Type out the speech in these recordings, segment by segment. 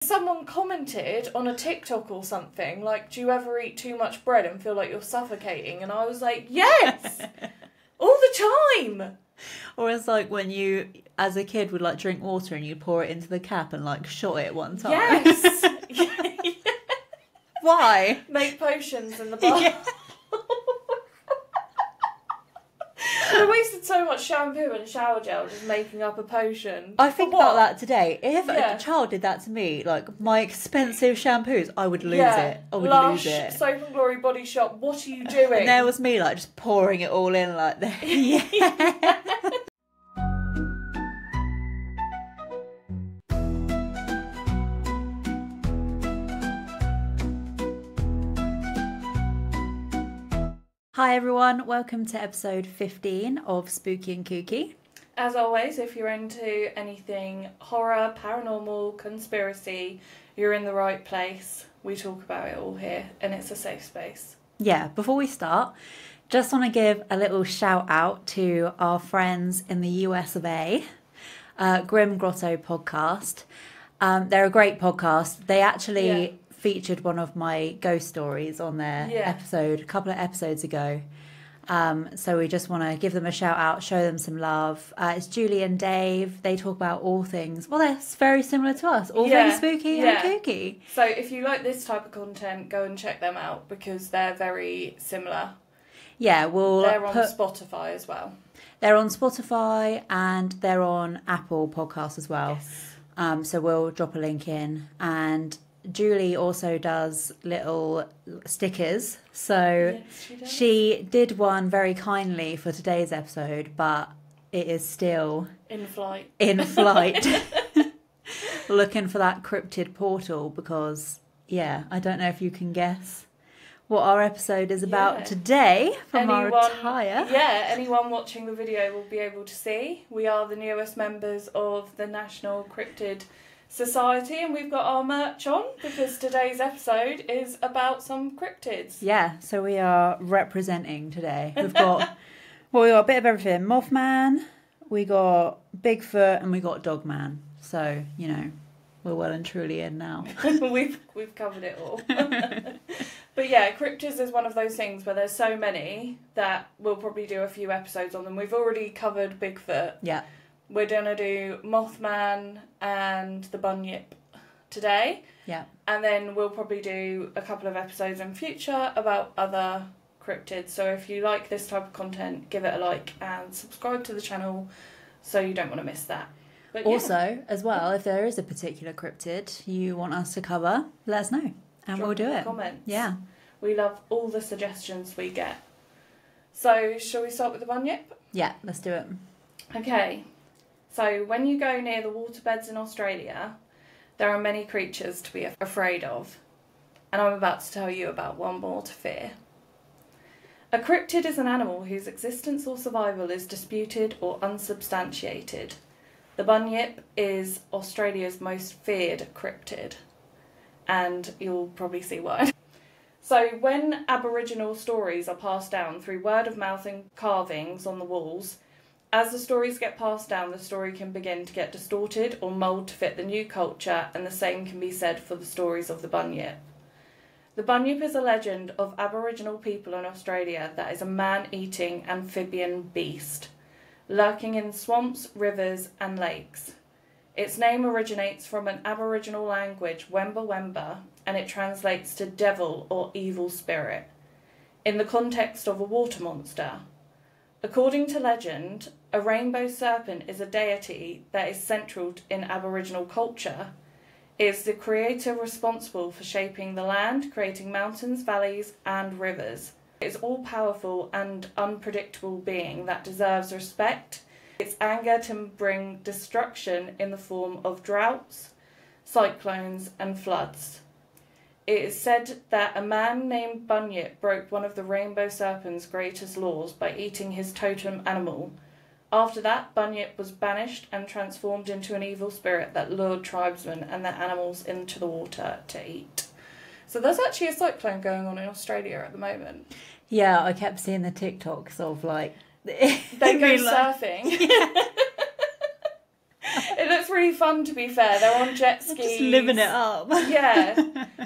Someone commented on a TikTok or something, like, do you ever eat too much bread and feel like you're suffocating? And I was like, yes! All the time! Or it's like when you, as a kid, would like drink water and you pour it into the cap and like shot it one time. Yes! Why? Make potions in the bar. Yeah. I wasted so much shampoo and shower gel just making up a potion. I think about that today. If Yeah. a child did that to me, like my expensive shampoos, I would lose it. I would Lush, lose it. Soap and Glory Body Shop, what are you doing? And there was me like just pouring it all in like that. Yeah. Hi everyone, welcome to episode 15 of Spooky and Kooky. As always, if you're into anything horror, paranormal, conspiracy, you're in the right place. We talk about it all here and it's a safe space. Yeah, before we start, just want to give a little shout out to our friends in the US of A, Grim Grotto podcast. They're a great podcast. They actually featured one of my ghost stories on their episode a couple of episodes ago. So we just want to give them a shout out, show them some love. It's Julie and Dave. They talk about all things. Well, that's very similar to us. All things spooky and kooky. So if you like this type of content, go and check them out because they're very similar. Yeah, they're on Spotify as well. They're on Spotify and they're on Apple Podcasts as well. Yes. So we'll drop a link in. And Julie also does little stickers. So she did one very kindly for today's episode, but it is still in flight. Looking for that cryptid portal because, I don't know if you can guess what our episode is about today from our attire. Yeah, anyone watching the video will be able to see. We are the newest members of the National Cryptid Society and we've got our merch on because today's episode is about some cryptids. Yeah, so we are representing today. We've got a bit of everything. Mothman, we got Bigfoot and we got Dogman. So, we're well and truly in now. We've covered it all. But yeah, cryptids is one of those things where there's so many that we'll probably do a few episodes on them. We've already covered Bigfoot. Yeah. We're going to do Mothman and the Bunyip today. Yeah. And then we'll probably do a couple of episodes in future about other cryptids. So if you like this type of content, give it a like and subscribe to the channel so you don't want to miss that. But also, as well, if there is a particular cryptid you want us to cover, let us know and we'll do it. Comments. Yeah. We love all the suggestions we get. So, shall we start with the Bunyip? Yeah, let's do it. Okay. So, when you go near the waterbeds in Australia, there are many creatures to be afraid of. And I'm about to tell you about one more to fear. A cryptid is an animal whose existence or survival is disputed or unsubstantiated. The Bunyip is Australia's most feared cryptid. And you'll probably see why. So, when Aboriginal stories are passed down through word of mouth and carvings on the walls, as the stories get passed down, the story can begin to get distorted or mould to fit the new culture, and the same can be said for the stories of the Bunyip. The Bunyip is a legend of Aboriginal people in Australia that is a man-eating amphibian beast, lurking in swamps, rivers and lakes. Its name originates from an Aboriginal language, Wemba Wemba, and it translates to devil or evil spirit, in the context of a water monster. According to legend, a rainbow serpent is a deity that is central in Aboriginal culture. It is the creator responsible for shaping the land, creating mountains, valleys and rivers. It is all-powerful and unpredictable being that deserves respect. Its anger to bring destruction in the form of droughts, cyclones and floods. It is said that a man named Bunyip broke one of the rainbow serpent's greatest laws by eating his totem animal. After that, Bunyip was banished and transformed into an evil spirit that lured tribesmen and their animals into the water to eat. So there's actually a cyclone going on in Australia at the moment. Yeah, I kept seeing the TikToks of like... They go surfing. It looks really fun, to be fair. They're on jet skis. Just living it up. Yeah.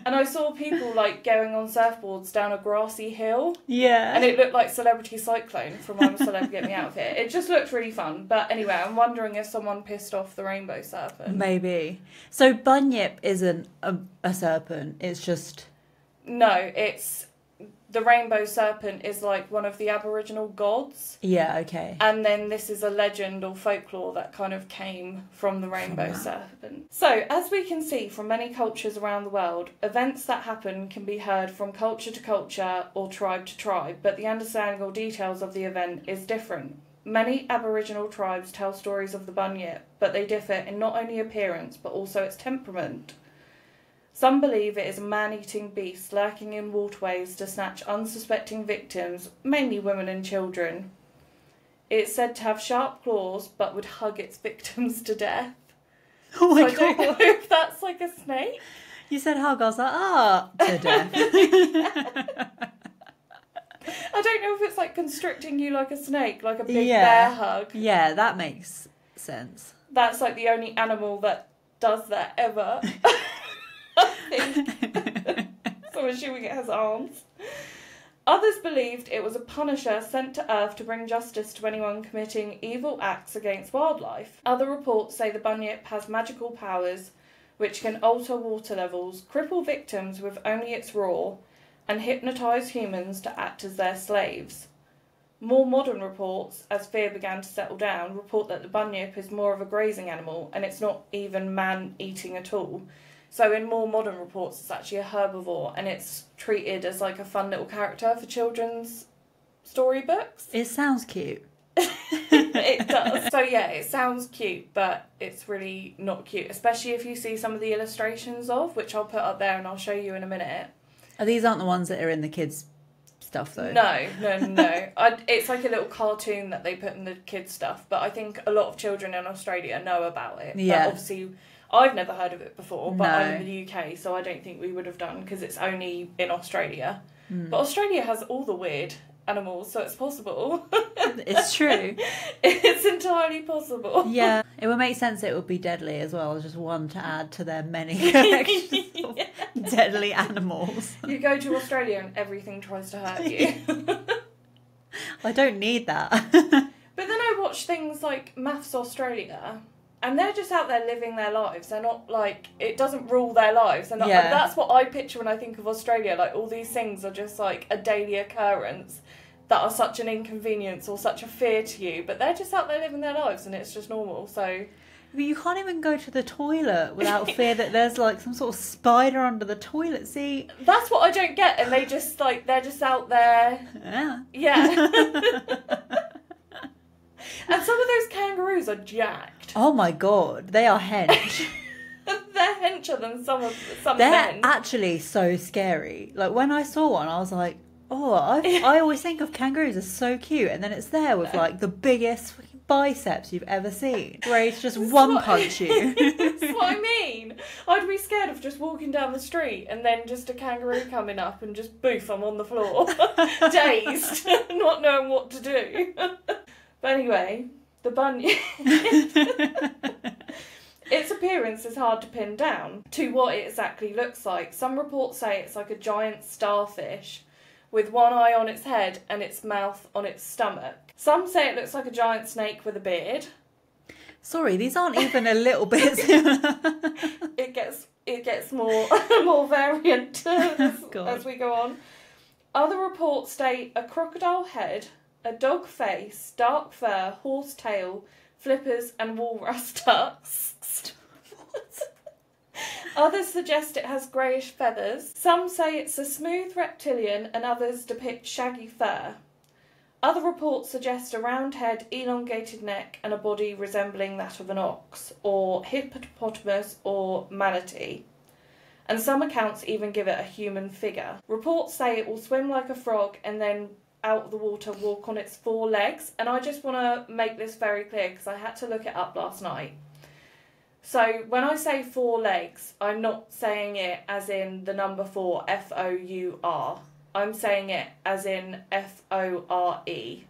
And I saw people, like, going on surfboards down a grassy hill. Yeah. And it looked like Celebrity Cyclone from I'm a Celeb, Get Me Out of Here. It just looked really fun. But anyway, I'm wondering if someone pissed off the rainbow serpent. Maybe. So Bunyip isn't a serpent, it's just... No, it's... The rainbow serpent is like one of the Aboriginal gods. Yeah, okay. And then this is a legend or folklore that kind of came from the rainbow serpent. So, as we can see from many cultures around the world, events that happen can be heard from culture to culture or tribe to tribe, but the understanding or details of the event is different. Many Aboriginal tribes tell stories of the Bunyip, but they differ in not only appearance but also its temperament. Some believe it is a man-eating beast lurking in waterways to snatch unsuspecting victims, mainly women and children. It's said to have sharp claws, but would hug its victims to death. Oh my God. God. I don't know if that's like a snake. You said hug, I was like, to death. I don't know if it's like constricting you like a snake, like a big bear hug. Yeah, that makes sense. That's like the only animal that does that ever. I think. So I'm assuming it has arms. Others believed it was a punisher sent to Earth to bring justice to anyone committing evil acts against wildlife. Other reports say the Bunyip has magical powers which can alter water levels, cripple victims with only its roar, and hypnotise humans to act as their slaves. More modern reports, as fear began to settle down, report that the Bunyip is more of a grazing animal and it's not even man-eating at all. So in more modern reports, it's actually a herbivore and it's treated as like a fun little character for children's storybooks. It sounds cute. It does. So yeah, it sounds cute, but it's really not cute, especially if you see some of the illustrations of, which I'll put up there and I'll show you in a minute. Oh, these aren't the ones that are in the kids' stuff, though? No. It's like a little cartoon that they put in the kids' stuff, but I think a lot of children in Australia know about it. Yeah. But obviously, I've never heard of it before, but No. I'm in the UK, so I don't think we would have done, because it's only in Australia. But Australia has all the weird animals, so it's possible. It's true. It's entirely possible. Yeah, it would make sense it would be deadly as well, just one to add to their many collections of deadly animals. You go to Australia and everything tries to hurt you. I don't need that. But then I watch things like Maths Australia, and they're just out there living their lives. They're not like, it doesn't rule their lives. They're not, Yeah. like, that's what I picture when I think of Australia. Like, all these things are just like a daily occurrence that are such an inconvenience or such a fear to you. But they're just out there living their lives and it's just normal. So But you can't even go to the toilet without fear that there's like some sort of spider under the toilet seat. that's what I don't get. And they just like, they're just out there. Yeah. Yeah. And some of those kangaroos are jacked. Oh my God, they are hench. They're hencher than some They're men. actually so scary. Like when I saw one, I was like, oh, I always think of kangaroos as so cute, and then it's there with like the biggest fucking biceps you've ever seen, ready to just punch you. That's what I mean. I'd be scared of just walking down the street and then just a kangaroo coming up and just boof, I'm on the floor, dazed, not knowing what to do. But anyway, the Bunyip. Its appearance is hard to pin down to what it exactly looks like. Some reports say it's like a giant starfish with one eye on its head and its mouth on its stomach. Some say it looks like a giant snake with a beard. Sorry, these aren't even a little bit similar. It gets more more variant as we go on. Other reports state a crocodile head, a dog face, dark fur, horse tail, flippers and walrus tucks. Others suggest it has greyish feathers. Some say it's a smooth reptilian and others depict shaggy fur. Other reports suggest a round head, elongated neck and a body resembling that of an ox, or hippopotamus or manatee. And some accounts even give it a human figure. Reports say it will swim like a frog and then out of the water walk on its four legs. And I just want to make this very clear because I had to look it up last night. So when I say four legs, I'm not saying it as in the number 4, F-O-U-R. I'm saying it as in F-O-R-E.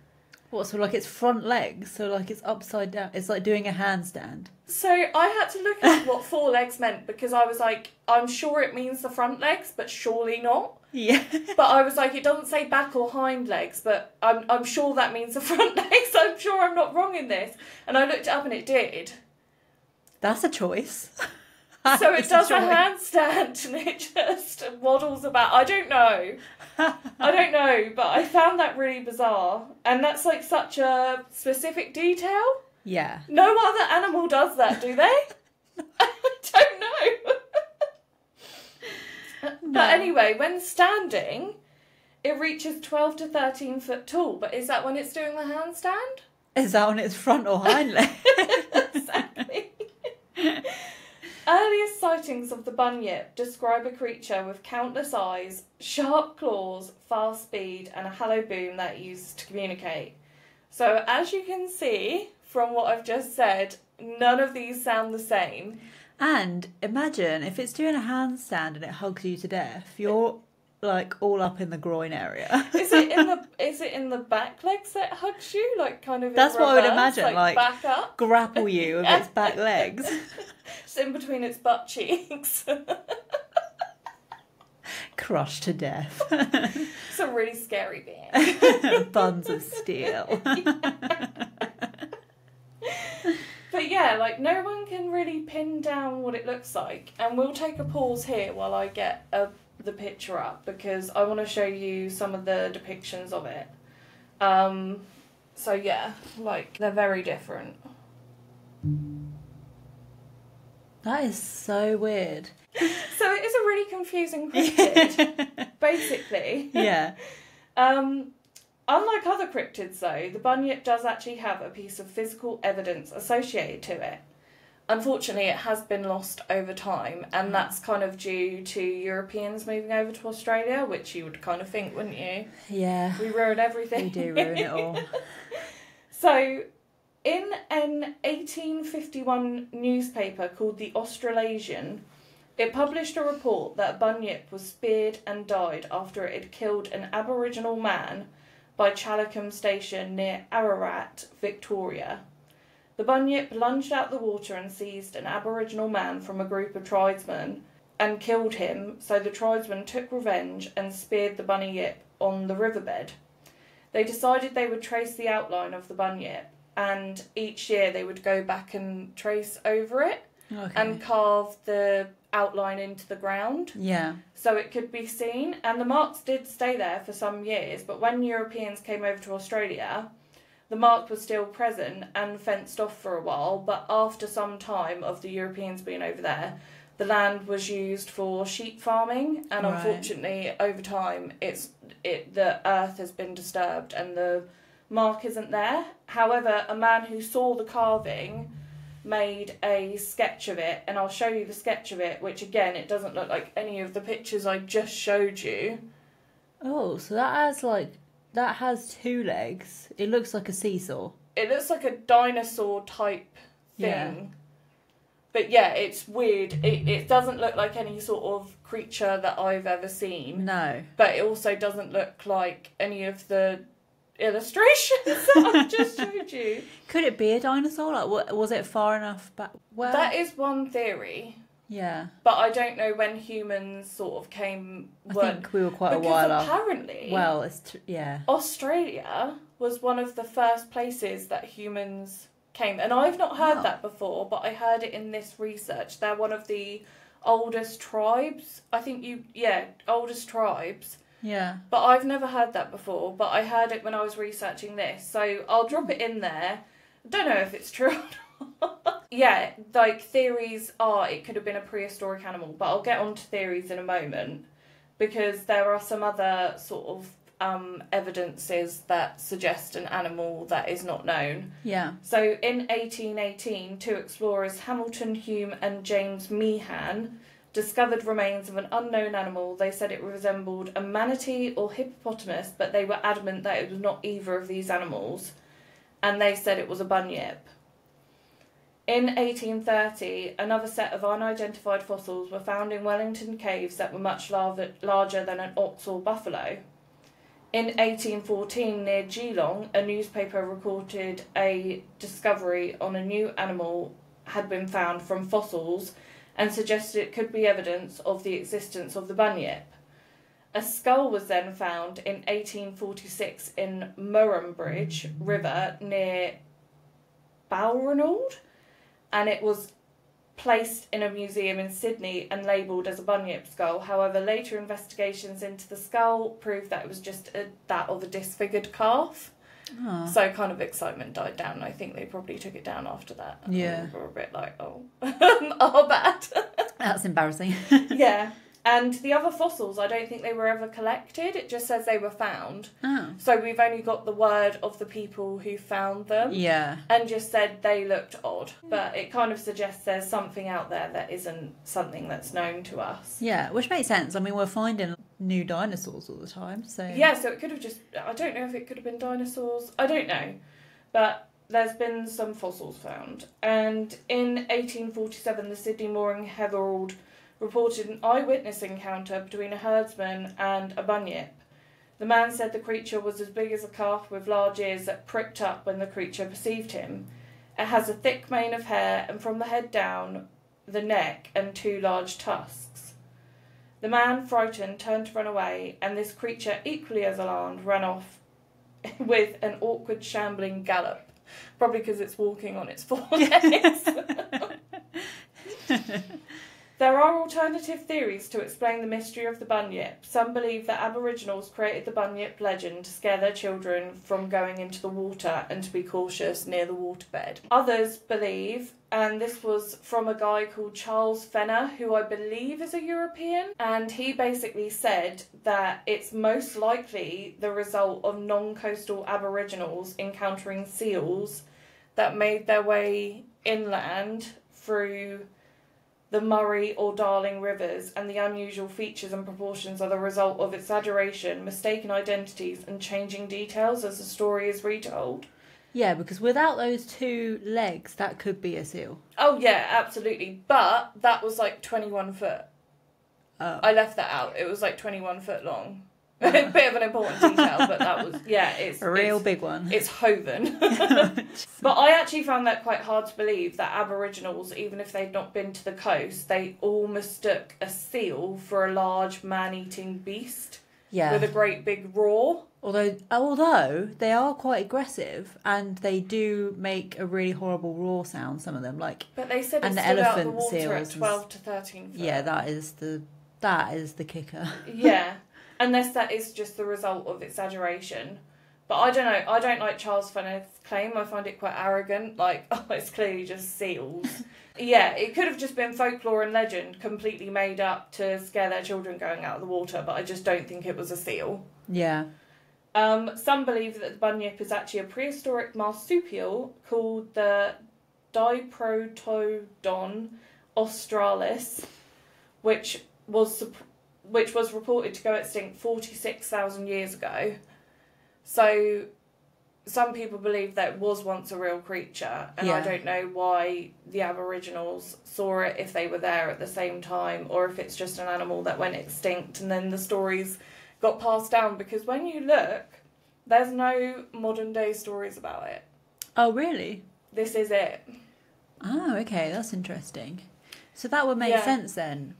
What, so like its front legs? So like it's upside down. It's like doing a handstand. So I had to look at what 4 legs meant because I was like, I'm sure it means the front legs, but surely not. Yeah. But I was like, it doesn't say back or hind legs, but I'm sure that means the front legs. I'm sure I'm not wrong in this. And I looked it up and it did. That's a choice. So it does a handstand and it just waddles about. I don't know, but I found that really bizarre. And that's like such a specific detail. Yeah. No other animal does that, do they? I don't know. No. But anyway, when standing, it reaches 12 to 13 foot tall. But is that when it's doing the handstand? Is that on its front or hind leg? Exactly. Earliest sightings of the bunyip describe a creature with countless eyes, sharp claws, fast speed, and a hollow boom that it uses to communicate. So, as you can see from what I've just said, none of these sound the same. And imagine if it's doing a handstand and it hugs you to death, you're like all up in the groin area. Is it in the back legs that hugs you, like kind of? That's in what I would reverse, imagine, like back up, grapple you with its back legs. just in between its butt cheeks. Crushed to death. It's a really scary being. Buns of steel. But yeah, like no one can really pin down what it looks like. And we'll take a pause here while I get the picture up because I want to show you some of the depictions of it. So yeah, like they're very different. That is so weird. So it is a really confusing cryptid, basically. Yeah. Unlike other cryptids, though, the bunyip does actually have a piece of physical evidence associated to it. Unfortunately, it has been lost over time, and that's kind of due to Europeans moving over to Australia, which you would kind of think, wouldn't you? Yeah. We ruin everything. We do ruin it all. So, in an 1851 newspaper called the Australasian, it published a report that a bunyip was speared and died after it had killed an Aboriginal man by Challicum Station near Ararat, Victoria. The bunyip lunged out the water and seized an Aboriginal man from a group of tribesmen and killed him, so the tribesmen took revenge and speared the bunyip on the riverbed. They decided they would trace the outline of the bunyip, and each year they would go back and trace over it and carve the outline into the ground. Yeah. So it could be seen, and the marks did stay there for some years, but when Europeans came over to Australia, the mark was still present and fenced off for a while, but after some time of the Europeans being over there, the land was used for sheep farming, and unfortunately over time the earth has been disturbed and the mark isn't there. However, a man who saw the carving made a sketch of it, and I'll show you the sketch of it, which again, it doesn't look like any of the pictures I just showed you. Oh, so that has 2 legs. It looks like a seesaw. It looks like a dinosaur type thing. Yeah. But yeah, it's weird. It doesn't look like any sort of creature that I've ever seen. No. But it also doesn't look like any of the illustrations that I've just showed you. Could it be a dinosaur? Like, was it far enough back? Well, that is one theory. Yeah. But I don't know when humans sort of came. I think we were quite a while off. Apparently, well, Australia was one of the first places that humans came, and I've not heard that before, but I heard it in this research. They're one of the oldest tribes. I think oldest tribes. Yeah. But I've never heard that before, but I heard it when I was researching this. So I'll drop it in there. I don't know if it's true or not. Yeah, like theories are it could have been a prehistoric animal, but I'll get on to theories in a moment because there are some other sort of evidences that suggest an animal that is not known. Yeah. So in 1818, 2 explorers, Hamilton Hume and James Meehan, discovered remains of an unknown animal. They said it resembled a manatee or hippopotamus, but they were adamant that it was not either of these animals, and they said it was a bunyip. In 1830, another set of unidentified fossils were found in Wellington caves that were much larger than an ox or buffalo. In 1814, near Geelong, a newspaper recorded a discovery on a new animal had been found from fossils and suggested it could be evidence of the existence of the bunyip. A skull was then found in 1846 in Murrumbidgee River near Balranald, and it was placed in a museum in Sydney and labelled as a bunyip skull. However, later investigations into the skull proved that it was just that of a disfigured calf. Oh. So kind of excitement died down. I think they probably took it down after that. Yeah. We were a bit like, oh, bad. That's embarrassing. Yeah. And the other fossils, I don't think they were ever collected. It just says they were found. Oh. So we've only got the word of the people who found them. Yeah. And just said they looked odd. But it kind of suggests there's something out there that isn't something that's known to us. Yeah, which makes sense. I mean, we're finding new dinosaurs all the time, so... Yeah, so it could have just... I don't know if it could have been dinosaurs. I don't know. But there's been some fossils found. And in 1847, the Sydney Morning Herald reported an eyewitness encounter between a herdsman and a bunyip. The man said the creature was as big as a calf with large ears that pricked up when the creature perceived him. It has a thick mane of hair and from the head down, the neck and 2 large tusks. The man, frightened, turned to run away, and this creature, equally as alarmed, ran off with an awkward shambling gallop. Probably because it's walking on its 4 legs. There are alternative theories to explain the mystery of the bunyip. Some believe that Aboriginals created the bunyip legend to scare their children from going into the water and to be cautious near the waterbed. Others believe, and this was from a guy called Charles Fenner, who I believe is a European, and he basically said that it's most likely the result of non-coastal Aboriginals encountering seals that made their way inland through the Murray or Darling rivers, and the unusual features and proportions are the result of exaggeration, mistaken identities, and changing details as the story is retold. Yeah, because without those 2 legs, that could be a seal. Oh, yeah, absolutely. But that was like 21 foot. Oh. I left that out. It was like 21 foot long. A bit of an important detail, but that was, yeah, it's... A real big one. It's hoven. But I actually found that quite hard to believe, that Aboriginals, even if they'd not been to the coast, they all mistook a seal for a large man-eating beast. Yeah. With a great big roar. Although they are quite aggressive, and they do make a really horrible roar sound, some of them. But they said it stood out of the water at 12 to 13 foot. Yeah, that is the kicker. Yeah. Unless that is just the result of exaggeration. But I don't know. I don't like Charles Fenner's claim. I find it quite arrogant. Like, oh, it's clearly just seals. Yeah, it could have just been folklore and legend completely made up to scare their children going out of the water, but I just don't think it was a seal. Yeah. Some believe that the bunyip is actually a prehistoric marsupial called the Diprotodon australis, which was reported to go extinct 46,000 years ago. So some people believe that it was once a real creature, and I don't know why the Aboriginals saw it, if they were there at the same time, or if it's just an animal that went extinct and then the stories got passed down, because when you look, there's no modern day stories about it. Oh, really? This is it. Oh, okay, that's interesting. So that would make sense then.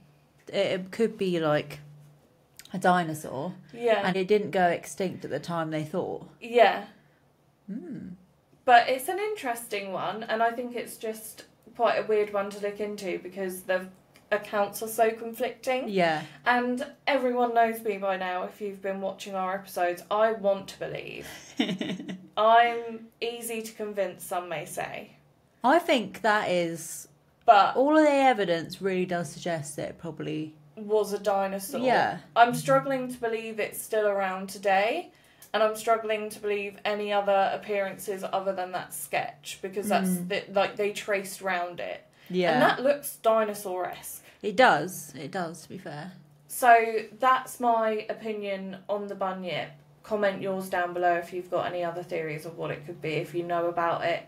It could be like a dinosaur. Yeah. And it didn't go extinct at the time they thought. Yeah. But it's an interesting one, and I think it's just quite a weird one to look into because the accounts are so conflicting. Yeah. And everyone knows me by now, if you've been watching our episodes. I want to believe. I'm easy to convince, some may say. I think that is... But all of the evidence really does suggest that it probably... was a dinosaur. Yeah. I'm struggling to believe it's still around today, and I'm struggling to believe any other appearances other than that sketch, because that's they traced round it. Yeah. And that looks dinosaur-esque. It does, to be fair. So that's my opinion on the bunyip. Comment yours down below if you've got any other theories of what it could be, if you know about it.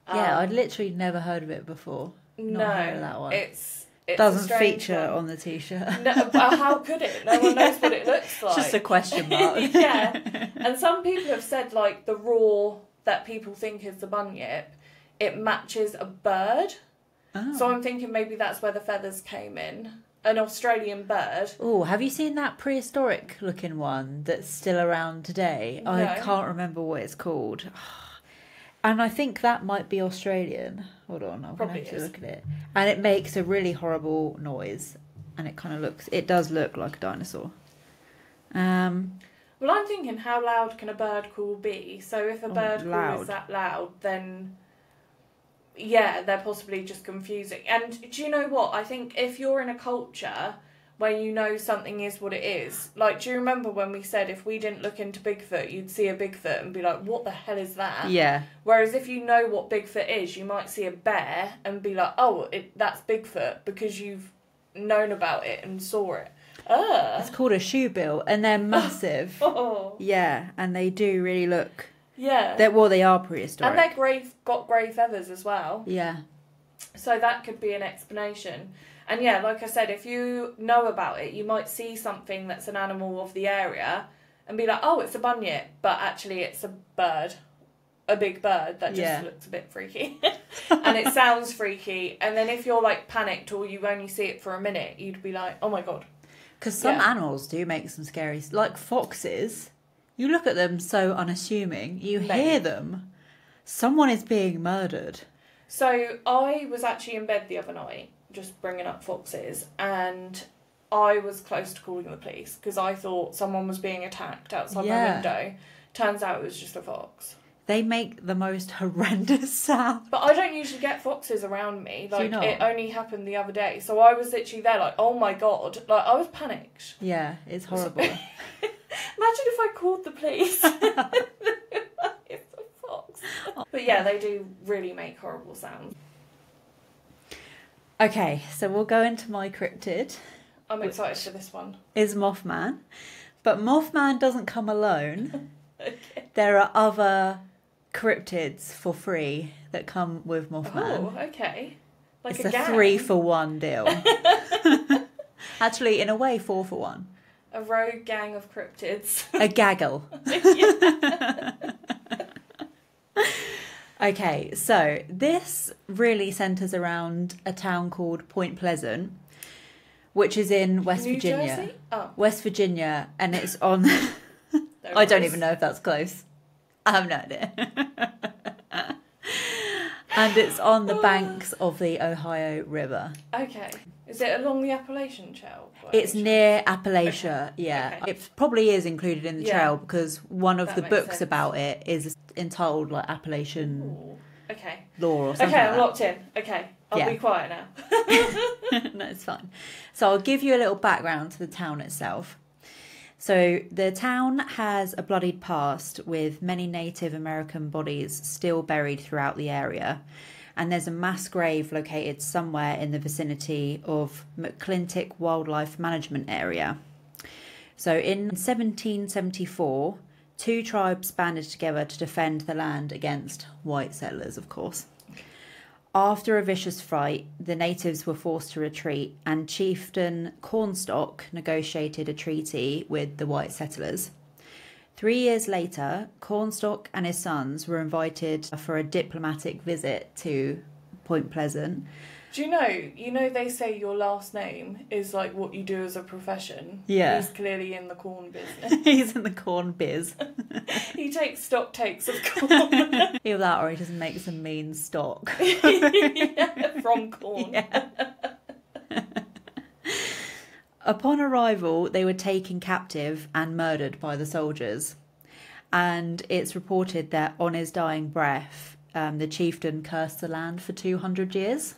Yeah, I'd literally never heard of it before. No, heard of that one. it's doesn't a strange feature one. on the t-shirt. No, but how could it? No one knows what it looks like. Just a question mark. Yeah. And some people have said, like, the roar that people think is the bunyip, it matches a bird. Oh. So I'm thinking maybe that's where the feathers came in. An Australian bird. Oh, have you seen that prehistoric looking one that's still around today? No. I can't remember what it's called. And I think that might be Australian. Hold on, I'm going to have to look at it. And it makes a really horrible noise. And it does look like a dinosaur. Well, I'm thinking, how loud can a bird call be? So if a bird call is that loud, then... yeah, they're possibly just confusing. And do you know what? I think if you're in a culture where you know something is what it is, like, do you remember when we said if we didn't look into Bigfoot, you'd see a Bigfoot and be like, what the hell is that? Yeah. Whereas if you know what Bigfoot is, you might see a bear and be like, oh, that's Bigfoot, because you've known about it and saw it. It's called a shoebill, and they're massive. Oh. Yeah, and they do really look... yeah. they are prehistoric. And they're got grey feathers as well. Yeah. So that could be an explanation. And yeah, like I said, if you know about it, you might see something that's an animal of the area and be like, oh, it's a bunyip, but actually it's a bird. A big bird that just looks a bit freaky. And it sounds freaky. And then if you're, like, panicked or you only see it for a minute, you'd be like, oh my God. Because some animals do make some scary... like foxes... you look at them so unassuming. You hear them. Someone is being murdered. So I was actually in bed the other night, just bringing up foxes, and I was close to calling the police because I thought someone was being attacked outside my window. Turns out it was just a fox. They make the most horrendous sound. But I don't usually get foxes around me. Like, Do you not? It only happened the other day. So I was literally there like, oh my God. Like, I was panicked. Yeah, it's horrible. Imagine if I called the police. It's a fox. But yeah, they do really make horrible sounds. Okay, so we'll go into my cryptid. I'm excited for this one. Is Mothman. But Mothman doesn't come alone. Okay. There are other cryptids for free that come with Mothman. Oh, okay. Like it's a gang. 3-for-1 deal. Actually, in a way, 4-for-1. A rogue gang of cryptids. A gaggle. Okay, so this really centres around a town called Point Pleasant, which is in West New Virginia. Jersey? Oh. West Virginia, and it's on... I don't even know if that's close. I have no idea. And it's on the banks of the Ohio River. Okay. Is it along the Appalachian Trail? It's near Appalachia, yeah. Okay. It probably is included in the trail because one of That the makes books sense. about it is entitled like Appalachian Ooh. Okay. lore or something Okay, like I'm locked in. Okay. I'll be quiet now. that. No, it's fine. So I'll give you a little background to the town itself. So the town has a bloodied past with many Native American bodies still buried throughout the area. And there's a mass grave located somewhere in the vicinity of McClintic Wildlife Management Area. So in 1774, two tribes banded together to defend the land against white settlers, of course. After a vicious fight, the natives were forced to retreat, and Chieftain Cornstalk negotiated a treaty with the white settlers. 3 years later, Cornstalk and his sons were invited for a diplomatic visit to Point Pleasant. Do you know they say your last name is like what you do as a profession? Yeah. He's clearly in the corn business. He's in the corn biz. He takes stock takes of corn. Either that or he just makes some mean stock. Yeah, from corn. Yeah. Upon arrival, they were taken captive and murdered by the soldiers. And it's reported that on his dying breath, the chieftain cursed the land for 200 years.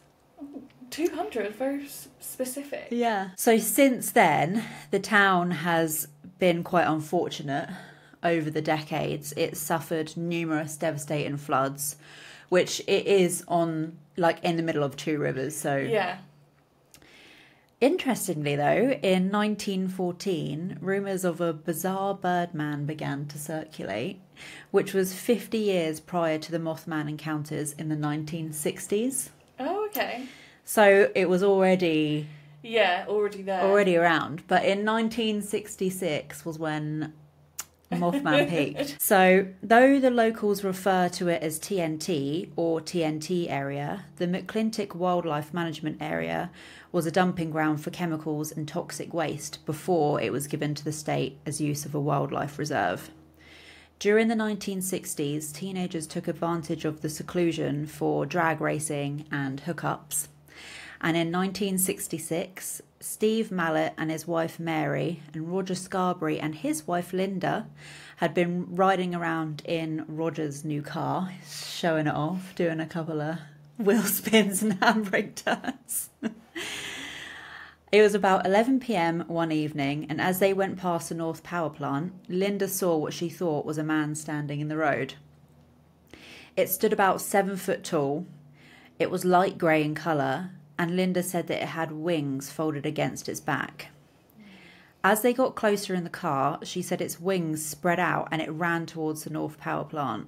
200, very specific. Yeah. So since then, the town has been quite unfortunate over the decades. It's suffered numerous devastating floods, which it is on, like, in the middle of two rivers. So yeah. Interestingly, though, in 1914, rumours of a bizarre birdman began to circulate, which was 50 years prior to the Mothman encounters in the 1960s. Oh, okay. So it was already already there. Already around. But in 1966 was when Mothman peaked. So though the locals refer to it as TNT or TNT area, the McClintic Wildlife Management Area was a dumping ground for chemicals and toxic waste before it was given to the state as use of a wildlife reserve. During the 1960s, teenagers took advantage of the seclusion for drag racing and hookups. And in 1966, Steve Mallet and his wife Mary and Roger Scarberry and his wife Linda had been riding around in Roger's new car, showing it off, doing a couple of wheel spins and handbrake turns. It was about 11 p.m. one evening, and as they went past the North Power Plant, Linda saw what she thought was a man standing in the road. It stood about 7 foot tall. It was light grey in colour, and Linda said that it had wings folded against its back. As they got closer in the car, she said its wings spread out and it ran towards the North Power Plant.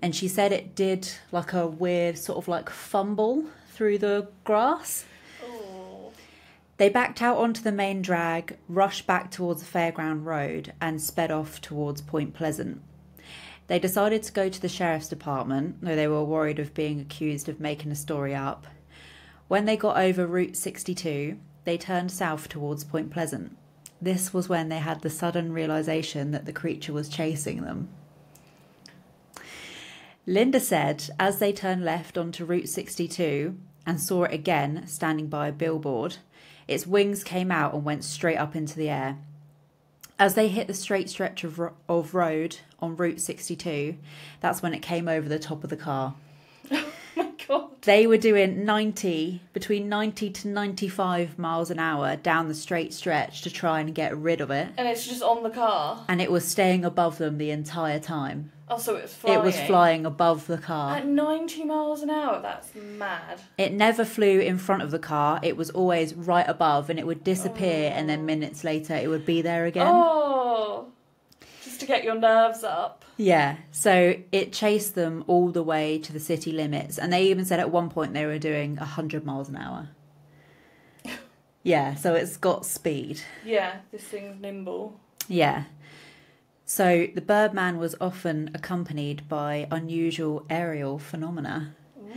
And she said it did like a weird sort of like fumble through the grass. They backed out onto the main drag, rushed back towards the Fairground Road and sped off towards Point Pleasant. They decided to go to the Sheriff's Department, though they were worried of being accused of making a story up. When they got over Route 62, they turned south towards Point Pleasant. This was when they had the sudden realisation that the creature was chasing them. Linda said as they turned left onto Route 62 and saw it again standing by a billboard, its wings came out and went straight up into the air. As they hit the straight stretch of road on Route 62, that's when it came over the top of the car. Oh my God. They were doing between 90 to 95 miles an hour down the straight stretch to try and get rid of it. And it's just on the car? And it was staying above them the entire time. Oh, so it was flying? It was flying above the car. At 90 miles an hour? That's mad. It never flew in front of the car. It was always right above, and it would disappear, and then minutes later it would be there again. Oh, just to get your nerves up. Yeah, so it chased them all the way to the city limits, and they even said at one point they were doing 100 miles an hour. Yeah, so it's got speed. Yeah, this thing's nimble. Yeah. So the Birdman was often accompanied by unusual aerial phenomena. Ooh.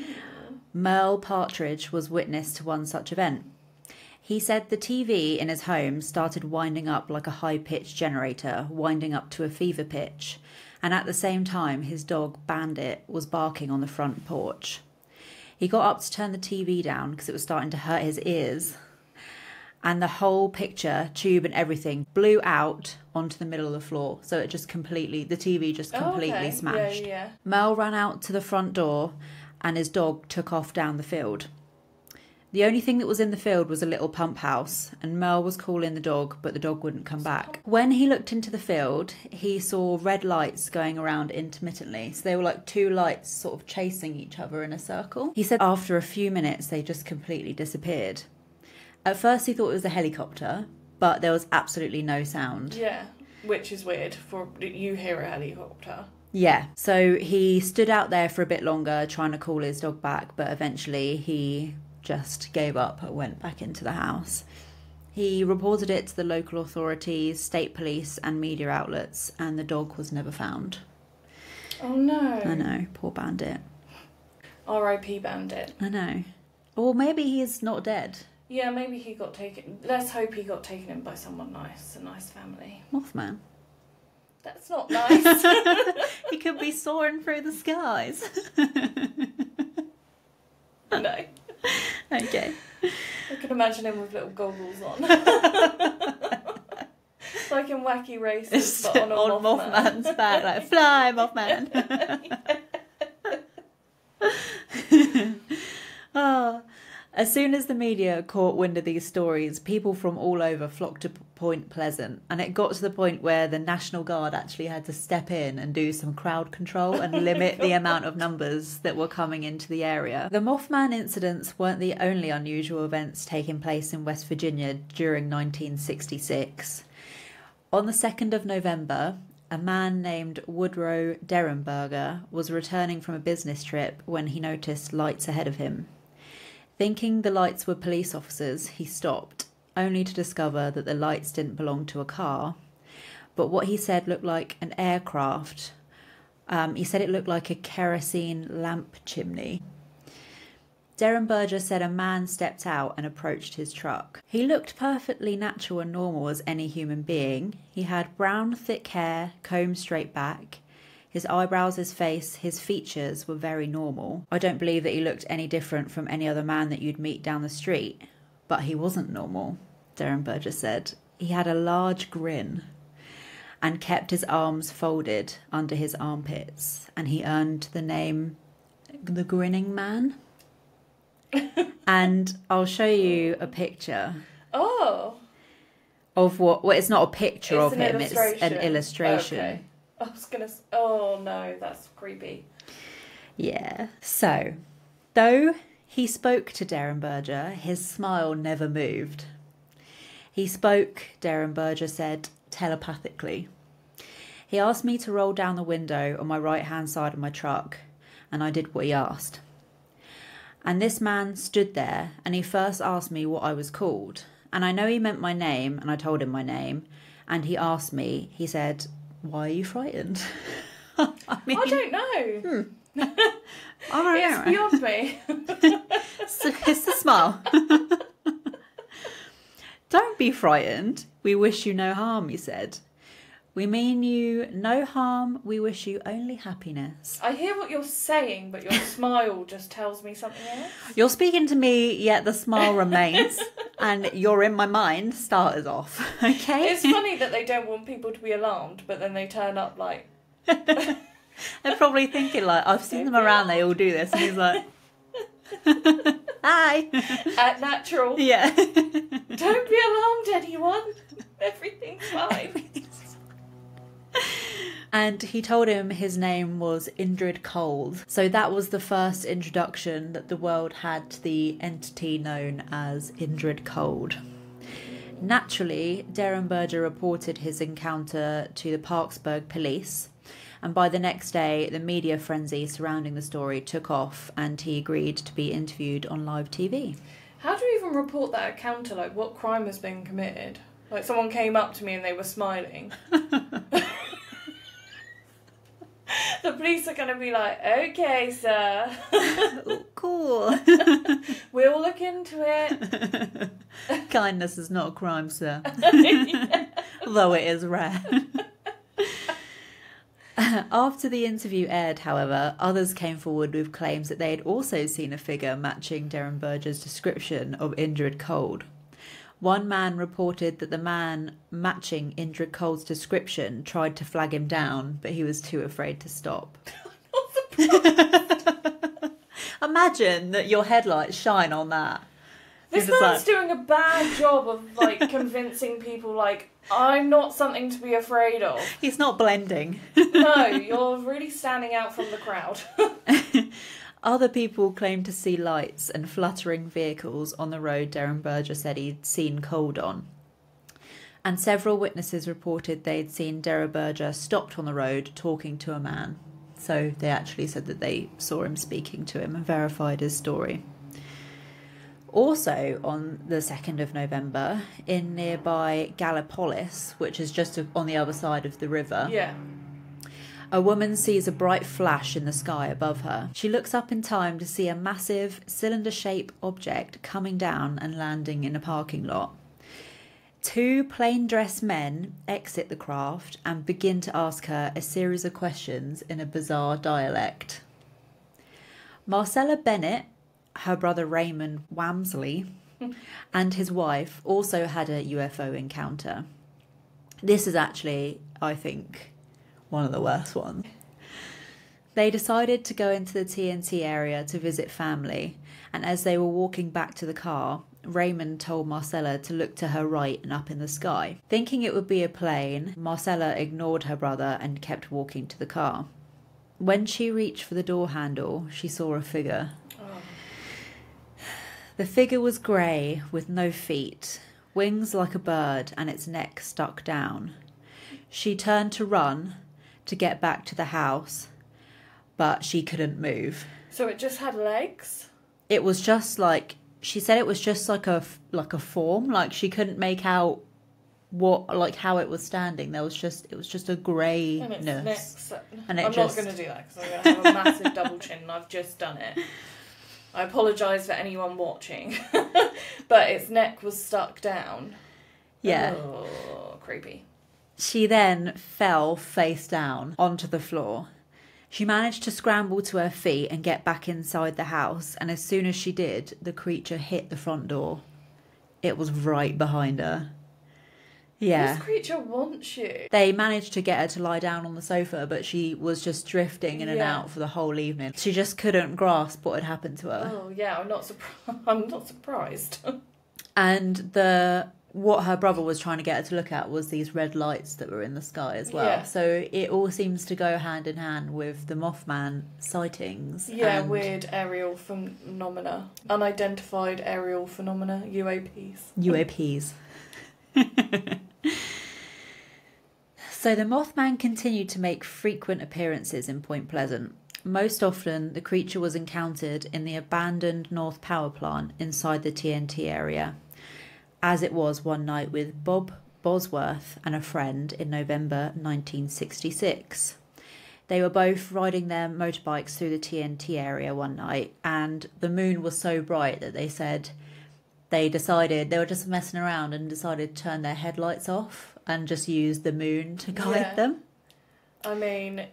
Merle Partridge was witness to one such event. He said the TV in his home started winding up like a high-pitched generator, winding up to a fever pitch, and at the same time his dog Bandit was barking on the front porch. He got up to turn the TV down because it was starting to hurt his ears, and the whole picture, tube and everything, blew out onto the middle of the floor. So it just the TV just completely smashed. Yeah. Mel ran out to the front door and his dog took off down the field. The only thing that was in the field was a little pump house, and Mel was calling the dog, but the dog wouldn't come back. When he looked into the field, he saw red lights going around intermittently. So they were like two lights sort of chasing each other in a circle. He said after a few minutes, they just completely disappeared. At first he thought it was a helicopter, but there was absolutely no sound. Yeah, which is weird for you hear a helicopter. Yeah, so he stood out there for a bit longer trying to call his dog back, but eventually he just gave up and went back into the house. He reported it to the local authorities, state police and media outlets, and the dog was never found. Oh no. I know, poor Bandit. R.I.P. Bandit. I know. Or maybe he's not dead. Yeah, maybe he got taken. Let's hope he got taken in by someone nice, a nice family. Mothman. That's not nice. He could be soaring through the skies. No. Okay. I can imagine him with little goggles on. Like in Wacky Races, but on Mothman's back. Like, fly, Mothman. Oh. As soon as the media caught wind of these stories, people from all over flocked to Point Pleasant, and it got to the point where the National Guard actually had to step in and do some crowd control and limit the amount of numbers that were coming into the area. The Mothman incidents weren't the only unusual events taking place in West Virginia during 1966. On the 2nd of November, a man named Woodrow Derenberger was returning from a business trip when he noticed lights ahead of him. Thinking the lights were police officers, he stopped, only to discover that the lights didn't belong to a car, but what he said looked like an aircraft. He said it looked like a kerosene lamp chimney. Darren Berger said a man stepped out and approached his truck. He looked perfectly natural and normal as any human being. He had brown, thick hair, combed straight back. His eyebrows, his face, his features were very normal. I don't believe that he looked any different from any other man that you'd meet down the street. But he wasn't normal, Darren Berger said. He had a large grin and kept his arms folded under his armpits. And he earned the name the Grinning Man. And I'll show you a picture. Oh. Of what? Well, it's not a picture It's of an him. It's an illustration. Okay. I was going to... Oh, no, that's creepy. Yeah. So, though he spoke to Darren Berger, his smile never moved. He spoke, Darren Berger said, telepathically. He asked me to roll down the window on my right-hand side of my truck, and I did what he asked. And this man stood there, and he first asked me what I was called. And I know he meant my name, and I told him my name. And he asked me, he said, "Why are you frightened?" I mean, I don't know. I don't It's know. beyond me. It's the smile. "Don't be frightened. We wish you no harm," he said. "We mean you no harm. We wish you only happiness." I hear what you're saying, but your smile just tells me something else. You're speaking to me, yet the smile remains, and you're in my mind. Starters off, okay? It's funny that they don't want people to be alarmed, but then they turn up like... They're probably thinking like, I've seen them around. They all do this, and he's like, "Hi." At natural. Yeah. Don't be alarmed, anyone. Everything's fine. And he told him his name was Indrid Cold. So that was the first introduction that the world had to the entity known as Indrid Cold. Naturally, Darren Berger reported his encounter to the Parksburg police, and by the next day, the media frenzy surrounding the story took off, and he agreed to be interviewed on live TV. How do you even report that encounter? Like, what crime has been committed? Like, someone came up to me and they were smiling. The police are going to be like, "Okay, sir." Cool. We'll look into it. Kindness is not a crime, sir. Yeah. Though it is rare. After the interview aired, however, others came forward with claims that they had also seen a figure matching Darren Berger's description of Indrid Cold. One man reported that the man matching Indrid Cold's description tried to flag him down, but he was too afraid to stop. Imagine that your headlights shine on that. This man's doing a bad job of, like, convincing people, like, I'm not something to be afraid of. He's not blending. No, you're really standing out from the crowd. Other people claimed to see lights and fluttering vehicles on the road Darren Berger said he'd seen Cold on. And several witnesses reported they'd seen Darren Berger stopped on the road talking to a man. So they actually said that they saw him speaking to him and verified his story. Also on the 2nd of November, in nearby Gallipolis, which is just on the other side of the river, Yeah. a woman sees a bright flash in the sky above her. She looks up in time to see a massive cylinder-shaped object coming down and landing in a parking lot. Two plain-dressed men exit the craft and begin to ask her a series of questions in a bizarre dialect. Marcella Bennett, her brother Raymond Wamsley, and his wife also had a UFO encounter. This is actually, I think, one of the worst ones. They decided to go into the TNT area to visit family, and as they were walking back to the car, Raymond told Marcella to look to her right and up in the sky. Thinking it would be a plane, Marcella ignored her brother and kept walking to the car. When she reached for the door handle, she saw a figure. The figure was grey, with no feet, wings like a bird, and its neck stuck down. She turned to run to get back to the house, but she couldn't move. So it just had legs? It was just like she said it was just like a form. Like she couldn't make out how it was standing. It was just a greyness. And I'm not going to do that because I'm going to have a massive double chin, and I've just done it. I apologise for anyone watching, but its neck was stuck down. Yeah. Oh, creepy. She then fell face down onto the floor. She managed to scramble to her feet and get back inside the house, and as soon as she did, the creature hit the front door. It was right behind her. Yeah. This creature wants you. They managed to get her to lie down on the sofa, but she was just drifting in and out for the whole evening. She just couldn't grasp what had happened to her. Oh, yeah, I'm not surprised. And what her brother was trying to get her to look at was these red lights that were in the sky as well. Yeah. So it all seems to go hand in hand with the Mothman sightings. Yeah, weird aerial phenomena. Unidentified aerial phenomena, UAPs. UAPs. So the Mothman continued to make frequent appearances in Point Pleasant. Most often, the creature was encountered in the abandoned North Power Plant inside the TNT area, as it was one night with Bob Bosworth and a friend in November 1966. They were both riding their motorbikes through the TNT area one night, and the moon was so bright that they said they decided they were just messing around and decided to turn their headlights off and just use the moon to guide them. I mean,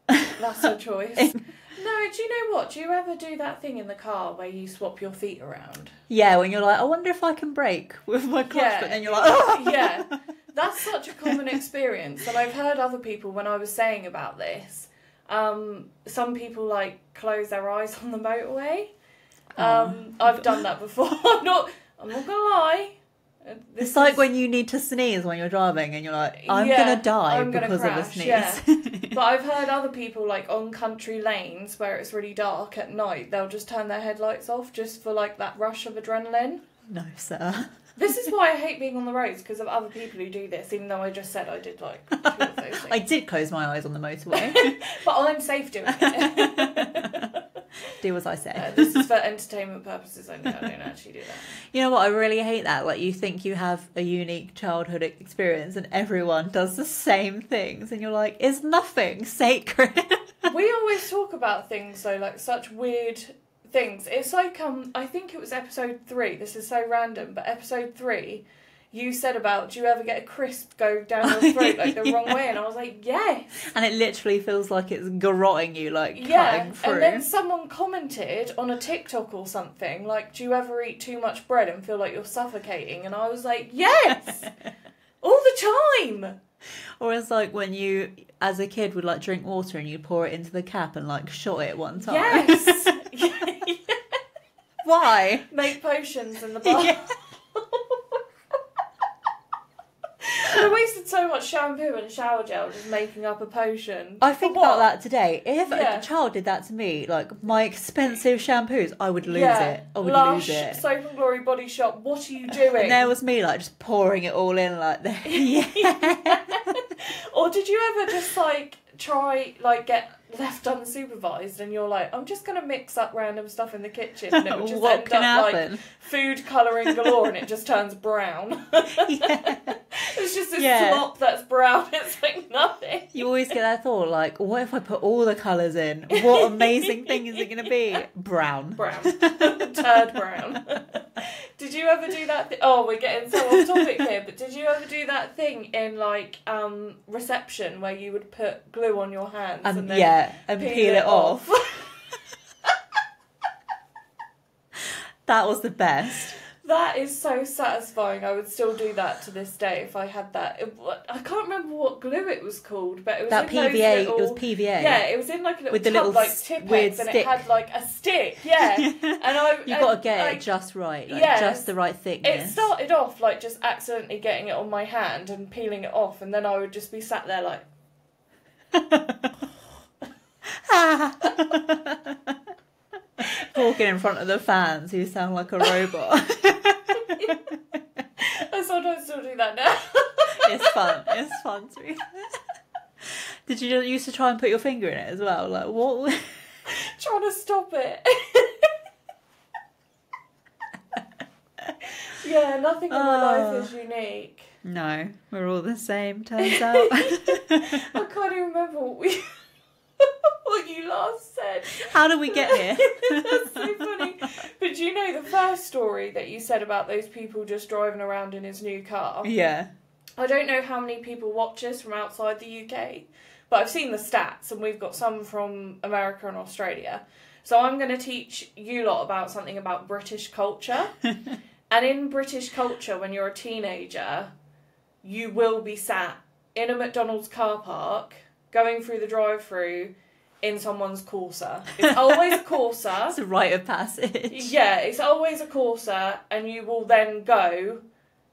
that's a choice. No, do you know what? Do you ever do that thing in the car where you swap your feet around? Yeah, when you're like, I wonder if I can brake with my clutch, but then you're like, oh! Yeah, that's such a common experience. And I've heard other people, when I was saying about this, some people like close their eyes on the motorway. I've done that before. I'm not gonna lie. It's like when you need to sneeze when you're driving and you're like, I'm gonna die because of a sneeze. Yeah. But I've heard other people, like on country lanes where it's really dark at night, they'll just turn their headlights off just for like that rush of adrenaline. No, sir. This is why I hate being on the roads, because of other people who do this, even though I just said I did like two of those things. I did close my eyes on the motorway. But I'm safe doing it. Do as I say. This is for entertainment purposes only. I don't actually do that. You know what? I really hate that. Like, you think you have a unique childhood experience and everyone does the same things. And you're like, is nothing sacred? We always talk about things, though, like such weird things. It's like, I think it was episode 3. This is so random, but episode 3... you said about, do you ever get a crisp go down your throat like the wrong way? And I was like, yes. And it literally feels like it's garrotting you, like cutting through. And then someone commented on a TikTok or something, like, do you ever eat too much bread and feel like you're suffocating? And I was like, yes, all the time. Or it's like when you, as a kid, would like drink water and you pour it into the cap and like shot it one time. Yes. Why? Make potions in the bar. Yeah. I wasted so much shampoo and shower gel just making up a potion. I think about that today. If a child did that to me, like my expensive shampoos, I would lose it. I would lose it. Soap and Glory Body Shop, what are you doing? And there was me like just pouring it all in like that. Yeah. Or did you ever just like try like get left unsupervised and you're like, I'm just going to mix up random stuff in the kitchen and it would just end up like food colouring galore and it just turns brown. It's just this slop that's brown. It's like nothing. You always get that thought like, what if I put all the colours in? What amazing thing is it going to be? Brown. Turd brown. Did you ever do that we're getting so off topic here, but did you ever do that thing in like reception where you would put glue on your hands and then peel it off? That was the best. That is so satisfying. I would still do that to this day if I had that. I can't remember what glue it was called, but it was that in PVA. Those little, it was PVA. Yeah, it was in like a little with the tub, little like Tipex, and it had like a stick. Yeah, and you've got to get it just right, like just the right thickness. It started off like just accidentally getting it on my hand and peeling it off, and then I would just be sat there like. Talking in front of the fans who sound like a robot. I sometimes still do that now. It's fun to be. Did you used to try and put your finger in it as well? Like what? Trying to stop it. Yeah, nothing in my life is unique. No, we're all the same, turns out. I can't even remember what you last said. How did we get here? That's so funny. But do you know the first story that you said about those people just driving around in his new car? Yeah. I don't know how many people watch us from outside the UK, but I've seen the stats, and we've got some from America and Australia. So I'm going to teach you lot about something about British culture. And in British culture, when you're a teenager, you will be sat in a McDonald's car park, going through the drive-through in someone's Corsa. It's always a Corsa. It's a rite of passage. Yeah, it's always a Corsa, and you will then go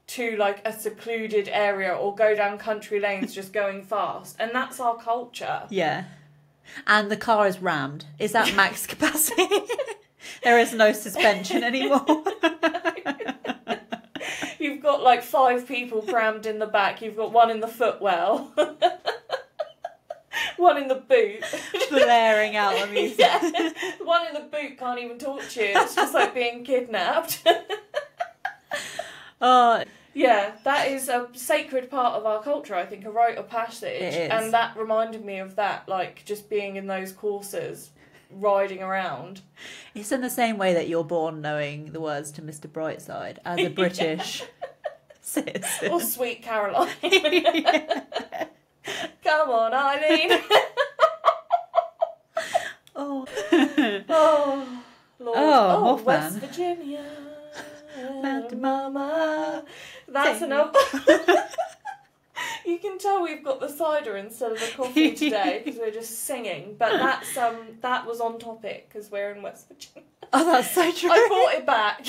to like a secluded area or go down country lanes just going fast. And that's our culture. Yeah. And the car is rammed. Is that max capacity? There is no suspension anymore. You've got like 5 people crammed in the back. You've got one in the footwell. One in the boot. Blaring out the music. Yeah. One in the boot can't even talk to you. It's just like being kidnapped. Oh, yeah, that is a sacred part of our culture, I think, a rite of passage. It is. And that reminded me of that, like just being in those courses, riding around. it's in the same way that you're born knowing the words to Mr. Brightside as a British citizen. Or Sweet Caroline. Come on, Eileen. Oh. Oh, Lord. Oh, Mothman. West Virginia. Mountain Mama. That's Sing. enough. You can tell we've got the cider instead of the coffee today because we're just singing. But that was on topic because we're in West Virginia. Oh, that's so true. I brought it back.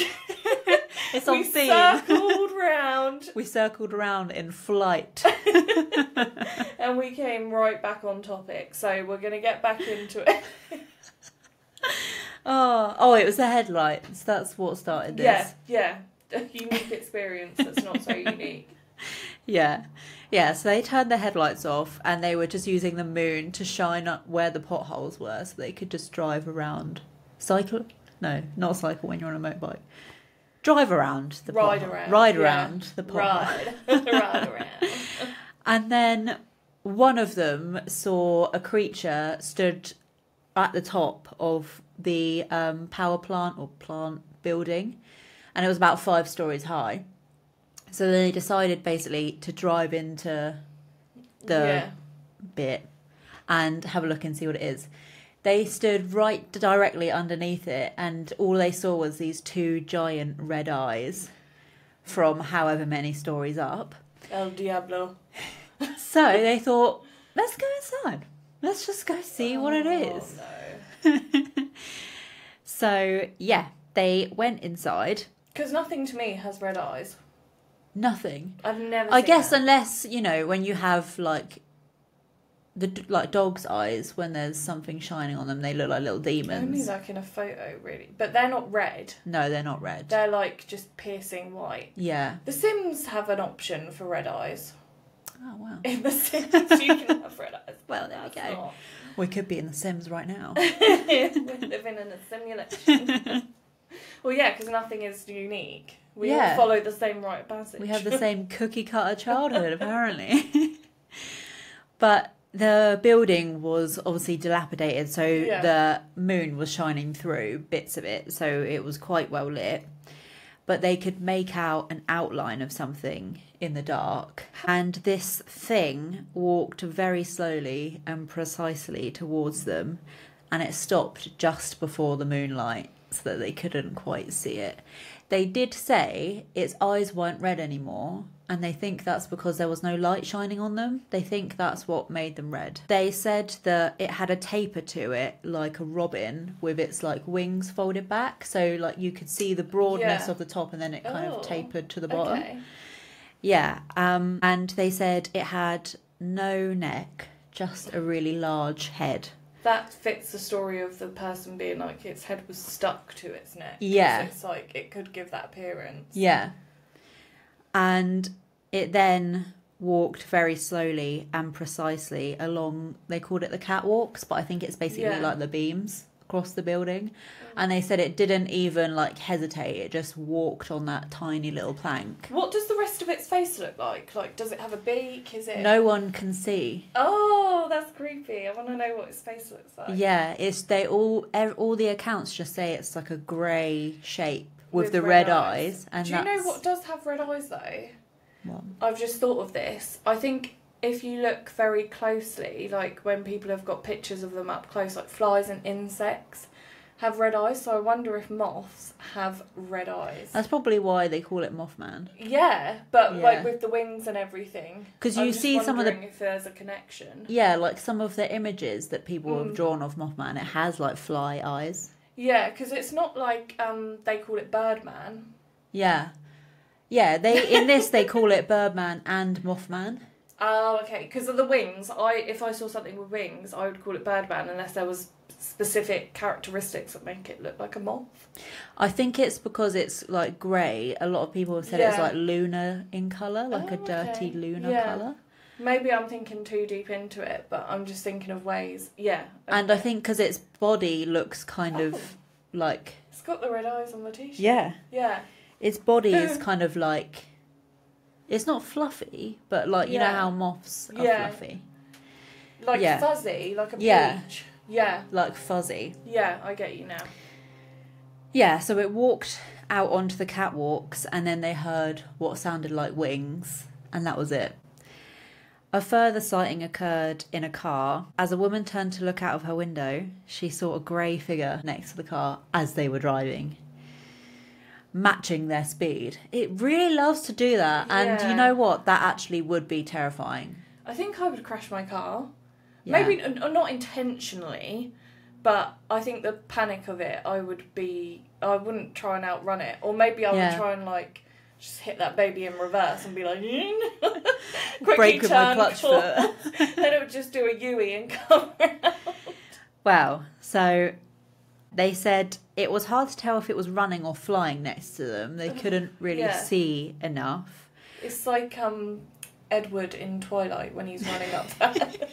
It's on we theme. circled round. We circled around in flight. And we came right back on topic. So we're going to get back into it. Oh, it was the headlights. That's what started this. Yeah. A unique experience that's not so unique. Yeah. Yeah, so they turned the headlights off and they were just using the moon to shine up where the potholes were so they could just drive around. Cycle? No, not cycle when you're on a motorbike. Drive around the Ride pothole. around. Ride yeah. around the pothole. Ride around. And then one of them saw a creature stood at the top of the power plant or plant building, and it was about 5 stories high. So they decided basically to drive into the bit and have a look and see what it is. They stood right directly underneath it, and all they saw was these 2 giant red eyes from however many stories up. El Diablo. So they thought, let's go inside. Let's just go see what it is. No. So, yeah, they went inside. Because nothing to me has red eyes. Nothing. I've never I seen guess that. unless, you know, when you have like dog's eyes, when there's something shining on them, they look like little Only demons. like in a photo, really. But they're not red. No, they're not red. They're like just piercing white. Yeah. The Sims have an option for red eyes. Oh, wow. In The Sims, you can have red eyes. Well, there we That's go. We could be in The Sims right now. We're living in a simulation. Well, yeah, because nothing is unique. We all follow the same rite of passage. We have the same cookie cutter childhood, apparently. But the building was obviously dilapidated, so the moon was shining through bits of it, so it was quite well lit. But they could make out an outline of something in the dark. And this thing walked very slowly and precisely towards them, and it stopped just before the moonlight so that they couldn't quite see it. They did say its eyes weren't red anymore, and they think that's because there was no light shining on them. They think that's what made them red. They said that it had a taper to it, like a robin, with its like wings folded back, so like you could see the broadness of the top, and then it kind of tapered to the bottom. Okay. Yeah, and they said it had no neck, just a really large head. That fits the story of the person being like its head was stuck to its neck. Yeah. So it's like it could give that appearance. Yeah. And it then walked very slowly and precisely along, they called it the catwalks, but I think it's basically like the beams across the building. And they said it didn't even like hesitate. It just walked on that tiny little plank. What does the rest of its face look like? Like, does it have a beak? Is it... No one can see. Oh, that's creepy. I want to know what its face looks like. Yeah, all the accounts just say it's like a grey shape with the red eyes. And do you know what does have red eyes though? What? I've just thought of this. I think if you look very closely, like when people have got pictures of them up close, like flies and insects have red eyes, so I wonder if moths have red eyes. That's probably why they call it Mothman. Yeah, but like with the wings and everything. Because you see some of the... if there's a connection. Yeah, like some of the images that people have drawn of Mothman, it has like fly eyes. Yeah, because it's not like they call it Birdman. Yeah. Yeah, in this they call it Birdman and Mothman. Oh, okay. Because of the wings, if I saw something with wings, I would call it Birdman unless there was specific characteristics that make it look like a moth. I think it's because it's like grey. A lot of people have said it's like lunar in colour, like a dirty lunar colour. Maybe I'm thinking too deep into it, but I'm just thinking of ways. Yeah. Okay. And I think because its body looks kind of like... It's got the red eyes on the t-shirt. Yeah. Yeah. Its body is kind of like... It's not fluffy, but like, you know how moths are fluffy? Like fuzzy, like a peach. Yeah. Like fuzzy. Yeah, I get you now. Yeah, so it walked out onto the catwalks and then they heard what sounded like wings, and that was it. A further sighting occurred in a car. As a woman turned to look out of her window, she saw a grey figure next to the car as they were driving, matching their speed. It really loves to do that, and you know what? That actually would be terrifying. I think I would crash my car. Yeah. Maybe not intentionally, but I think the panic of it, I wouldn't try and outrun it. Or maybe I would try and like just hit that baby in reverse and be like, break with my clutch foot. Then it would just do a U-E and come around. Wow. So they said it was hard to tell if it was running or flying next to them. They couldn't really see enough. It's like Edward in Twilight when he's running up that.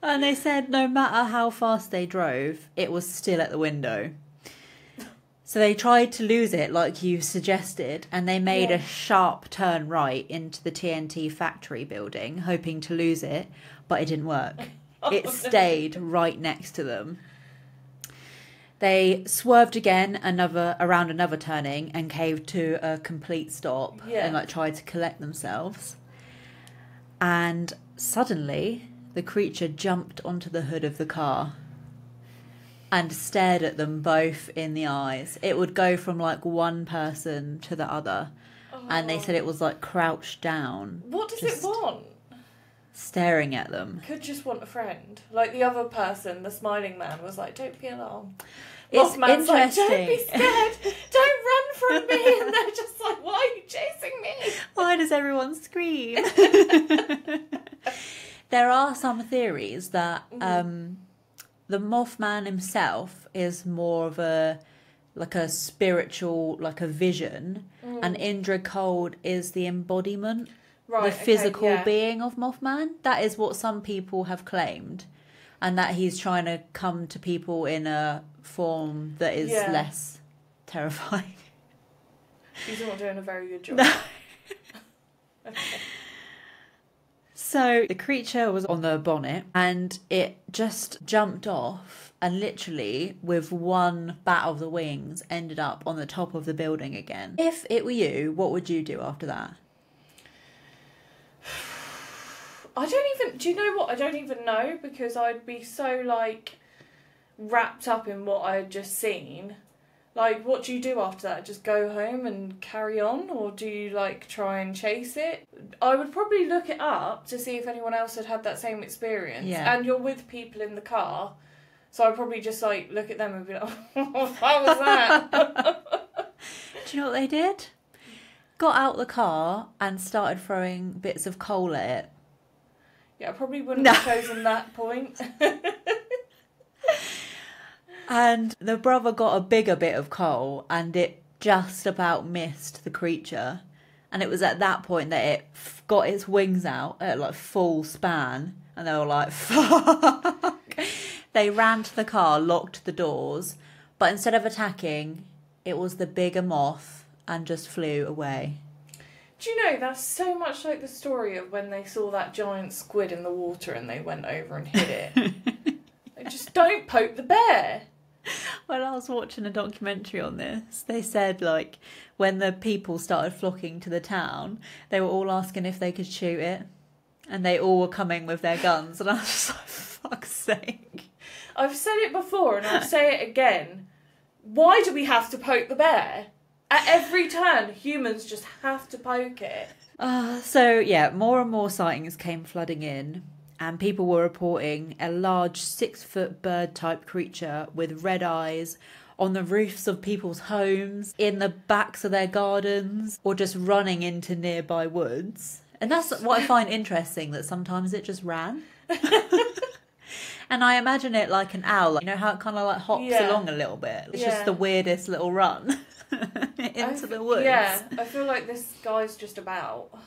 And they said no matter how fast they drove, it was still at the window. So they tried to lose it like you suggested, and they made a sharp turn right into the TNT factory building, hoping to lose it, but it didn't work. It stayed right next to them. They swerved again around another turning and came to a complete stop and like tried to collect themselves. And suddenly the creature jumped onto the hood of the car and stared at them both in the eyes. It would go from like one person to the other. And they said it was like crouched down. What does it want? Staring at them. Could just want a friend. Like the other person, the smiling man, was like, don't be alarmed. It's Mothman's interesting. Like, don't be scared. Don't run from me. And they're just like, why are you chasing me? Why does everyone scream? There are some theories that the Mothman himself is more of a spiritual, like a vision, and Indra Cold is the embodiment, the physical being of Mothman. That is what some people have claimed, and that he's trying to come to people in a form that is less terrifying. He's not doing a very good job. Okay. So the creature was on the bonnet and it just jumped off and literally with one bat of the wings ended up on the top of the building again. If it were you, what would you do after that? Do you know what? I don't even know, because I'd be so like wrapped up in what I had just seen. Like, what do you do after that? Just go home and carry on? Or do you, like, try and chase it? I would probably look it up to see if anyone else had that same experience. Yeah. And you're with people in the car, so I'd probably just, like, look at them and be like, what was that? Do you know what they did? Got out the car and started throwing bits of coal at it. Yeah, I probably wouldn't have chosen that point. And the brother got a bigger bit of coal and it just about missed the creature. And it was at that point that it got its wings out at like full span And they were like, fuck. They ran to the car, locked the doors, but instead of attacking, it was the bigger moth and just flew away. Do you know, that's so much like the story of when they saw that giant squid in the water and they went over and hid it. Just don't poke the bear. When I was watching a documentary on this, they said, like, when the people started flocking to the town, they were all asking if they could shoot it. And they all were coming with their guns. And I was just like, for fuck's sake. I've said it before and I'll say it again. Why do we have to poke the bear? At every turn, humans just have to poke it. So, yeah, more and more sightings came flooding in. And people were reporting a large 6-foot bird-type creature with red eyes on the roofs of people's homes, in the backs of their gardens, or just running into nearby woods. And that's what I find interesting, that sometimes it just ran. And I imagine it like an owl. You know how it kind of like hops along a little bit? It's just the weirdest little run into the woods. Yeah, I feel like this guy's just about.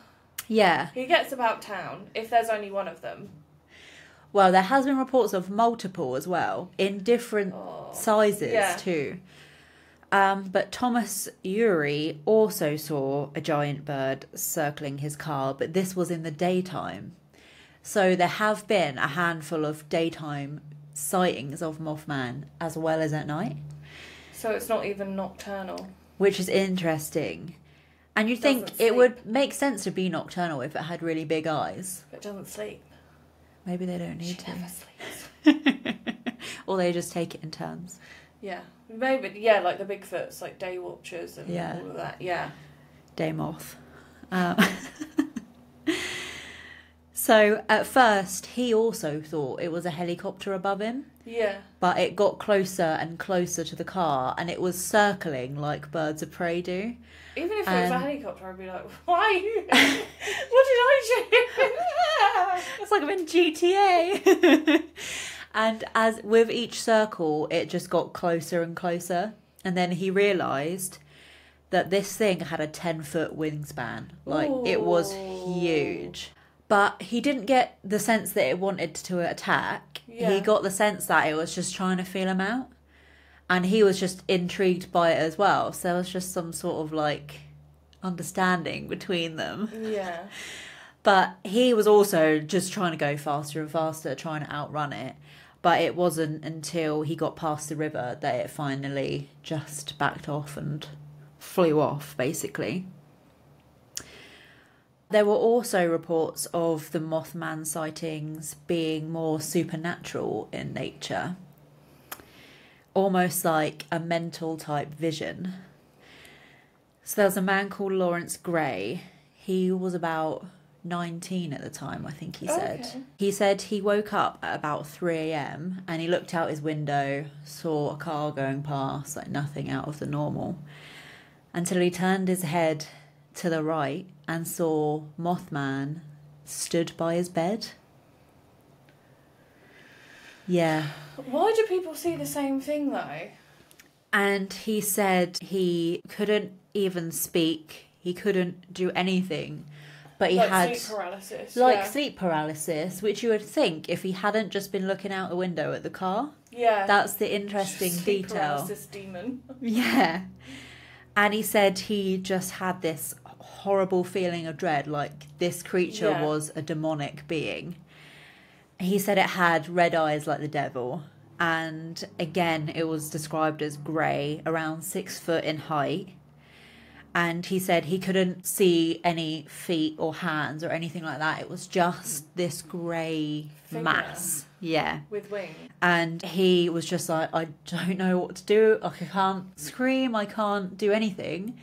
Yeah. He gets about town, if there's only one of them. Well, there has been reports of multiple as well, in different sizes too. But Thomas Urey also saw a giant bird circling his car, but this was in the daytime. So there have been a handful of daytime sightings of Mothman as well as at night. So it's not even nocturnal. Which is interesting. And you'd think it would make sense to be nocturnal if it had really big eyes. But it doesn't sleep. Maybe they don't need She to. never sleeps. Or they just take it in turns. Yeah. Maybe, like the Bigfoots, like day watchers and all of that. Yeah. Day moth. So at first, he also thought it was a helicopter above him. Yeah. But it got closer and closer to the car, and it was circling like birds of prey do. Even if it was a helicopter, I'd be like, why? What did I do? It's like I'm in GTA. And as with each circle, it just got closer and closer. And then he realised that this thing had a 10-foot wingspan. Like, it was huge. But he didn't get the sense that it wanted to attack. Yeah. He got the sense that it was just trying to feel him out. And he was just intrigued by it as well. So there was just some sort of, like, understanding between them. Yeah. But he was also just trying to go faster and faster, trying to outrun it. But it wasn't until he got past the river that it finally just backed off and flew off, basically. There were also reports of the Mothman sightings being more supernatural in nature. Almost like a mental type vision. So there was a man called Lawrence Gray. He was about 19 at the time, I think he said. Okay. He said he woke up at about 3 a.m. and he looked out his window, saw a car going past, like nothing out of the normal, until he turned his head to the right and saw Mothman stood by his bed. Yeah. Why do people see the same thing, though? And he said he couldn't even speak. He couldn't do anything. But he had sleep paralysis. Sleep paralysis, which you would think if he hadn't just been looking out the window at the car. Yeah. That's the interesting sleep detail. Paralysis demon. Yeah. And he said he just had this horrible feeling of dread, like this creature was a demonic being. He said it had red eyes like the devil. And again, it was described as grey, around 6 foot in height. And he said he couldn't see any feet or hands or anything like that. It was just this grey mass. Yeah. With wings. And he was just like, I don't know what to do. Like, I can't scream. I can't do anything.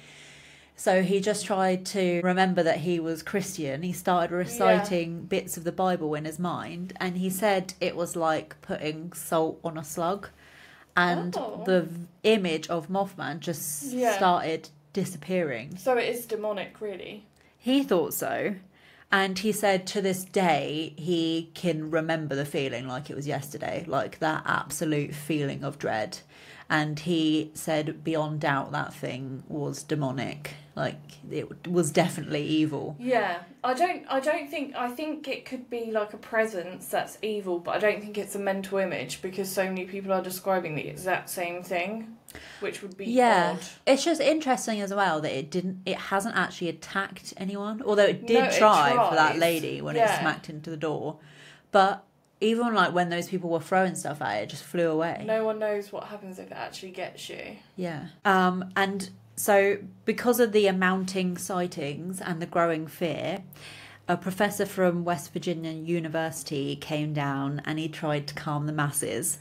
So he just tried to remember that he was Christian. He started reciting bits of the Bible in his mind. And he said it was like putting salt on a slug. And the image of Mothman just started disappearing. So it is demonic, really? He thought so. And he said to this day, he can remember the feeling like it was yesterday, like that absolute feeling of dread. And he said beyond doubt that thing was demonic. Like, it was definitely evil. Yeah. I think it could be like a presence that's evil, but I don't think it's a mental image because so many people are describing the exact same thing, which would be odd. It's just interesting as well that it hasn't actually attacked anyone, although it did try for that lady when it smacked into the door. But even like when those people were throwing stuff at it, it just flew away. No one knows what happens if it actually gets you. Yeah. And so because of the mounting sightings and the growing fear, a professor from West Virginia University came down and he tried to calm the masses.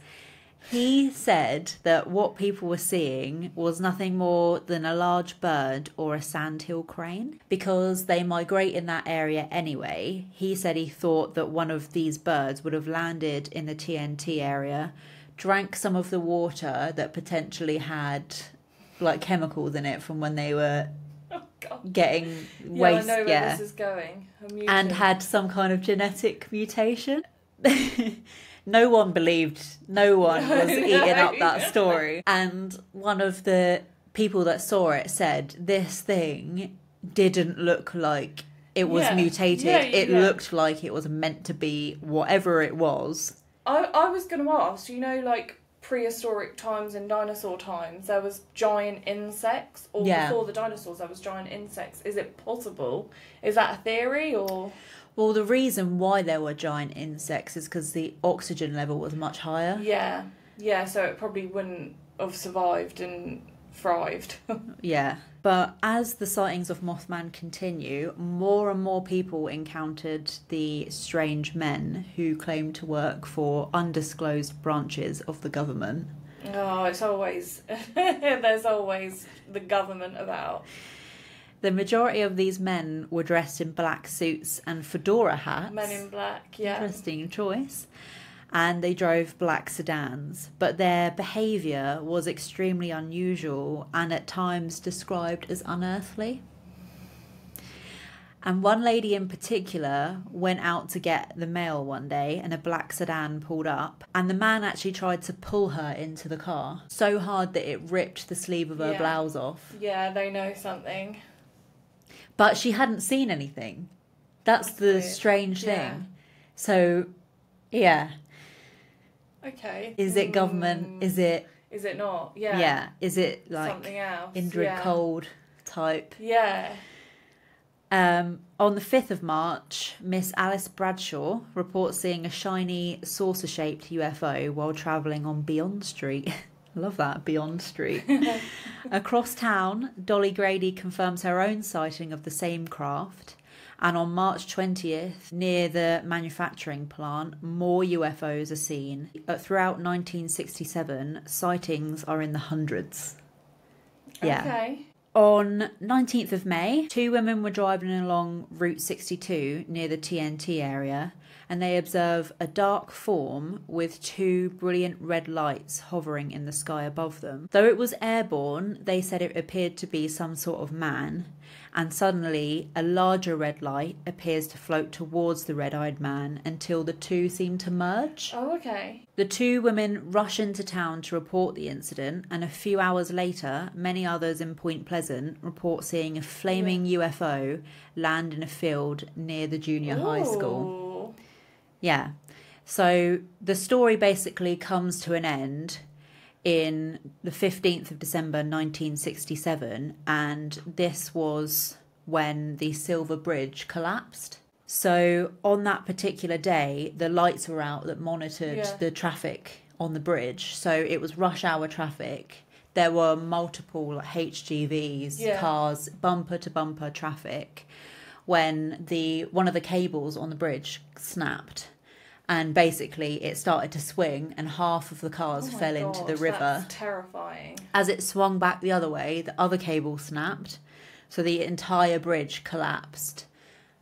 He said that what people were seeing was nothing more than a large bird or a sandhill crane. Because they migrate in that area anyway, he said he thought that one of these birds would have landed in the TNT area, drank some of the water that potentially had like chemicals in it from when they were getting waste. I know where this is going. And had some kind of genetic mutation. No one was eating up that story. And one of the people that saw it said this thing didn't look like it was mutated. It looked like it was meant to be whatever it was. I was going to ask, like prehistoric times and dinosaur times, there was giant insects, or before the dinosaurs there was giant insects. Is it possible? Is that a theory, or...? Well, the reason why there were giant insects is because the oxygen level was much higher. Yeah, so it probably wouldn't have survived and thrived. Yeah. But as the sightings of Mothman continue, more and more people encountered the strange men who claimed to work for undisclosed branches of the government. Oh, it's always... There's always the government about. The majority of these men were dressed in black suits and fedora hats. Men in black, yeah. Interesting choice. And they drove black sedans. But their behaviour was extremely unusual and at times described as unearthly. And one lady in particular went out to get the mail one day and a black sedan pulled up. And the man actually tried to pull her into the car so hard that it ripped the sleeve of her blouse off. Yeah, they know something. But she hadn't seen anything. That's the weird. Strange thing. Yeah. So, yeah. Okay. Is it government? Is it not? Yeah. Yeah. Is it like something else? Indrid Cold type? Yeah. On the 5th of March, Miss Alice Bradshaw reports seeing a shiny saucer-shaped UFO while travelling on Beyond Street. Love that, Beyond Street. Across town, Dolly Grady confirms her own sighting of the same craft. And on March 20th, near the manufacturing plant, more UFOs are seen. Throughout 1967, sightings are in the hundreds. Yeah. Okay. On 19th of May, 2 women were driving along Route 62 near the TNT area, and they observe a dark form with 2 brilliant red lights hovering in the sky above them. Though it was airborne, they said it appeared to be some sort of man, and suddenly a larger red light appears to float towards the red-eyed man until the two seem to merge. Oh, okay. The 2 women rush into town to report the incident, and a few hours later, many others in Point Pleasant report seeing a flaming UFO land in a field near the junior high school. Yeah. So the story basically comes to an end in the 15th of December 1967, and this was when the Silver Bridge collapsed. So on that particular day, the lights were out that monitored the traffic on the bridge. So it was rush hour traffic. There were multiple HGVs, cars, bumper to bumper traffic, when one of the cables on the bridge snapped. And basically it started to swing and half of the cars fell into the river. That's terrifying. As it swung back the other way, the other cable snapped. So the entire bridge collapsed.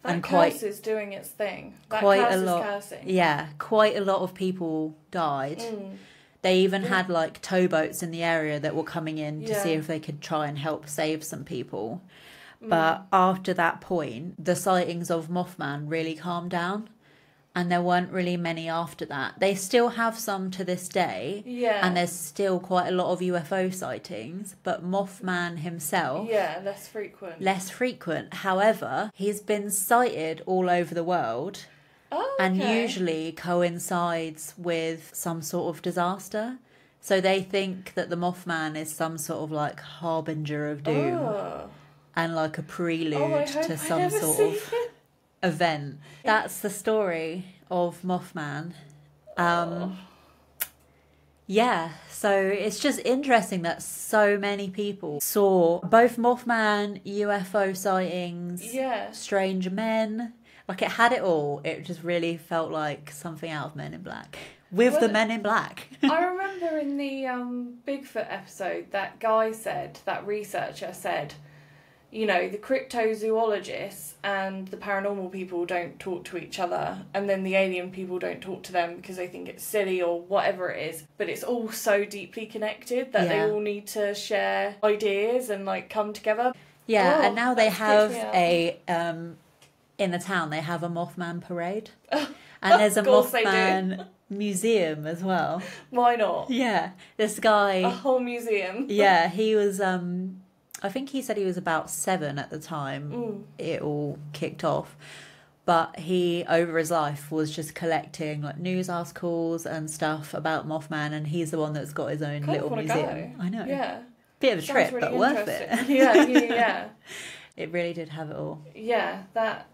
That curse is doing its thing. That curse is cursing. Yeah, quite a lot of people died. They even had like towboats in the area that were coming in to see if they could try and help save some people. But after that point, the sightings of Mothman really calmed down. And there weren't really many after that. They still have some to this day. Yeah. And there's still quite a lot of UFO sightings. But Mothman himself... Yeah, less frequent. Less frequent. However, he's been sighted all over the world. Oh, okay. And usually coincides with some sort of disaster. So they think that the Mothman is some sort of like harbinger of doom. Oh. And like a prelude to some sort of event. That's the story of Mothman. Yeah, so it's just interesting that so many people saw both Mothman, UFO sightings, strange men. Like it had it all. It just really felt like something out of Men in Black. With the Men in Black. I remember in the Bigfoot episode, that researcher said, you know, the cryptozoologists and the paranormal people don't talk to each other, and then the alien people don't talk to them because they think it's silly or whatever it is. But it's all so deeply connected that they all need to share ideas and like come together. Yeah, and now they have in the town they have a Mothman parade. And there's a Mothman museum as well. Why not? Yeah. This guy... A whole museum. Yeah, he was... I think he said he was about 7 at the time it all kicked off. But he, over his life, was just collecting like news articles and stuff about Mothman, and he's the one that's got his own little museum. I know. Yeah. Bit of a trip, really but worth it. Yeah. It really did have it all. Yeah, that...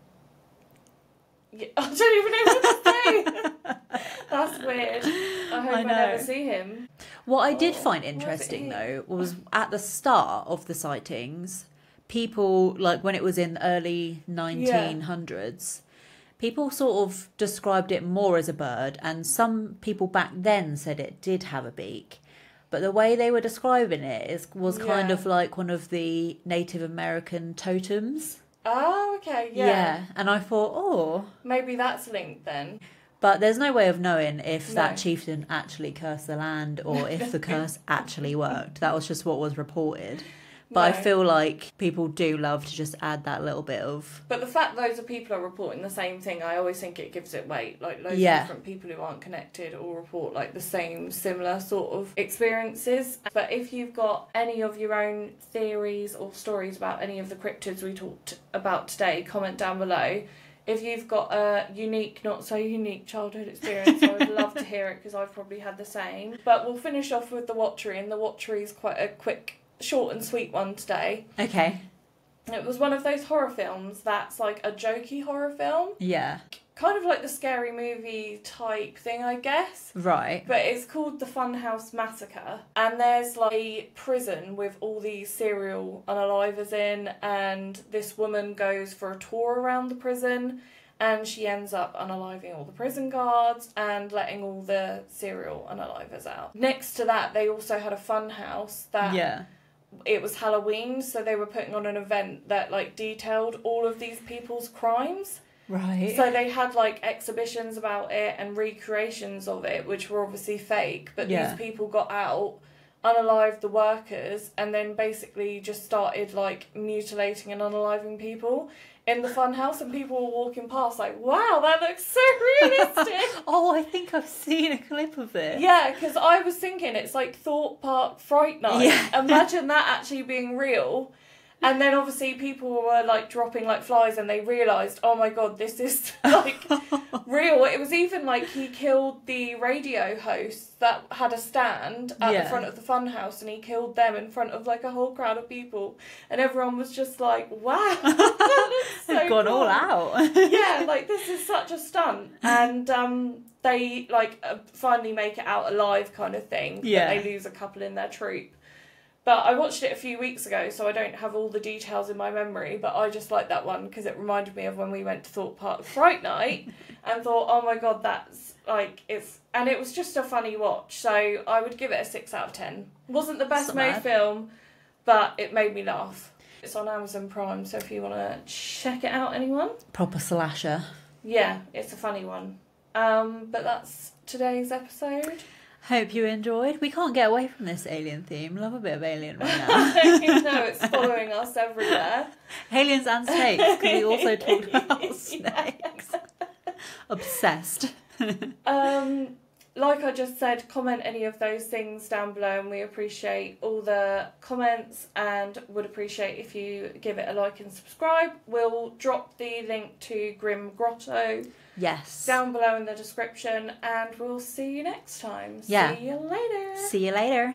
Yeah, I don't even know what to say. That's weird. I hope I never see him. What I did find interesting, though, was at the start of the sightings, people, like when it was in the early 1900s, people sort of described it more as a bird, and some people back then said it did have a beak. But the way they were describing it was kind of like one of the Native American totems. Oh, okay, Yeah, and I thought, maybe that's linked then. But there's no way of knowing if that chieftain actually cursed the land or if the curse actually worked. That was just what was reported. But I feel like people do love to just add that little bit of... But the fact loads of people are reporting the same thing, I always think it gives it weight. Like, loads of different people who aren't connected all report, like, the same, similar sort of experiences. But if you've got any of your own theories or stories about any of the cryptids we talked about today, comment down below. If you've got a unique, not so unique childhood experience, I would love to hear it because I've probably had the same. But we'll finish off with the Watchery, and the Watchery is quite a quick, short and sweet one today. Okay. It was one of those horror films that's like a jokey horror film. Yeah. Kind of like the Scary Movie type thing, I guess. Right. But it's called the Fun House Massacre. And there's like a prison with all these serial unalivers in, and this woman goes for a tour around the prison, and she ends up unaliving all the prison guards and letting all the serial unalivers out. Next to that, they also had a fun house that... It was Halloween, so they were putting on an event that like detailed all of these people's crimes. Right. So they had like exhibitions about it and recreations of it, which were obviously fake, but these people got out, unalived the workers, and then basically just started like mutilating and unaliving people in the fun house, and people were walking past like, wow, that looks so realistic. Oh, I think I've seen a clip of it. Yeah, because I was thinking it's like Thorpe Park Fright Night. Yeah. Imagine that actually being real. And then obviously people were like dropping like flies, and they realised, oh my god, this is like real. It was even like he killed the radio host that had a stand at the front of the fun house, and he killed them in front of like a whole crowd of people, and everyone was just like, wow, they've gone all out. Yeah, like this is such a stunt. And they like finally make it out alive kind of thing. Yeah. But they lose a couple in their troop. But I watched it a few weeks ago, so I don't have all the details in my memory, but I just like that one because it reminded me of when we went to Thorpe Park Fright Night and thought, oh my god, that's like, and it was just a funny watch, so I would give it a 6 out of 10. Wasn't the best made film, but it made me laugh. It's on Amazon Prime, so if you want to check it out, anyone. Proper slasher. Yeah, it's a funny one. But that's today's episode. Hope you enjoyed. We can't get away from this alien theme. Love a bit of alien right now. I know, it's following us everywhere. Aliens and snakes, because we also talked about snakes. Obsessed. Like I just said, comment any of those things down below, and we appreciate all the comments and would appreciate if you give it a like and subscribe. We'll drop the link to Grim Grotto down below in the description, and we'll see you next time. Yeah. See you later. See you later.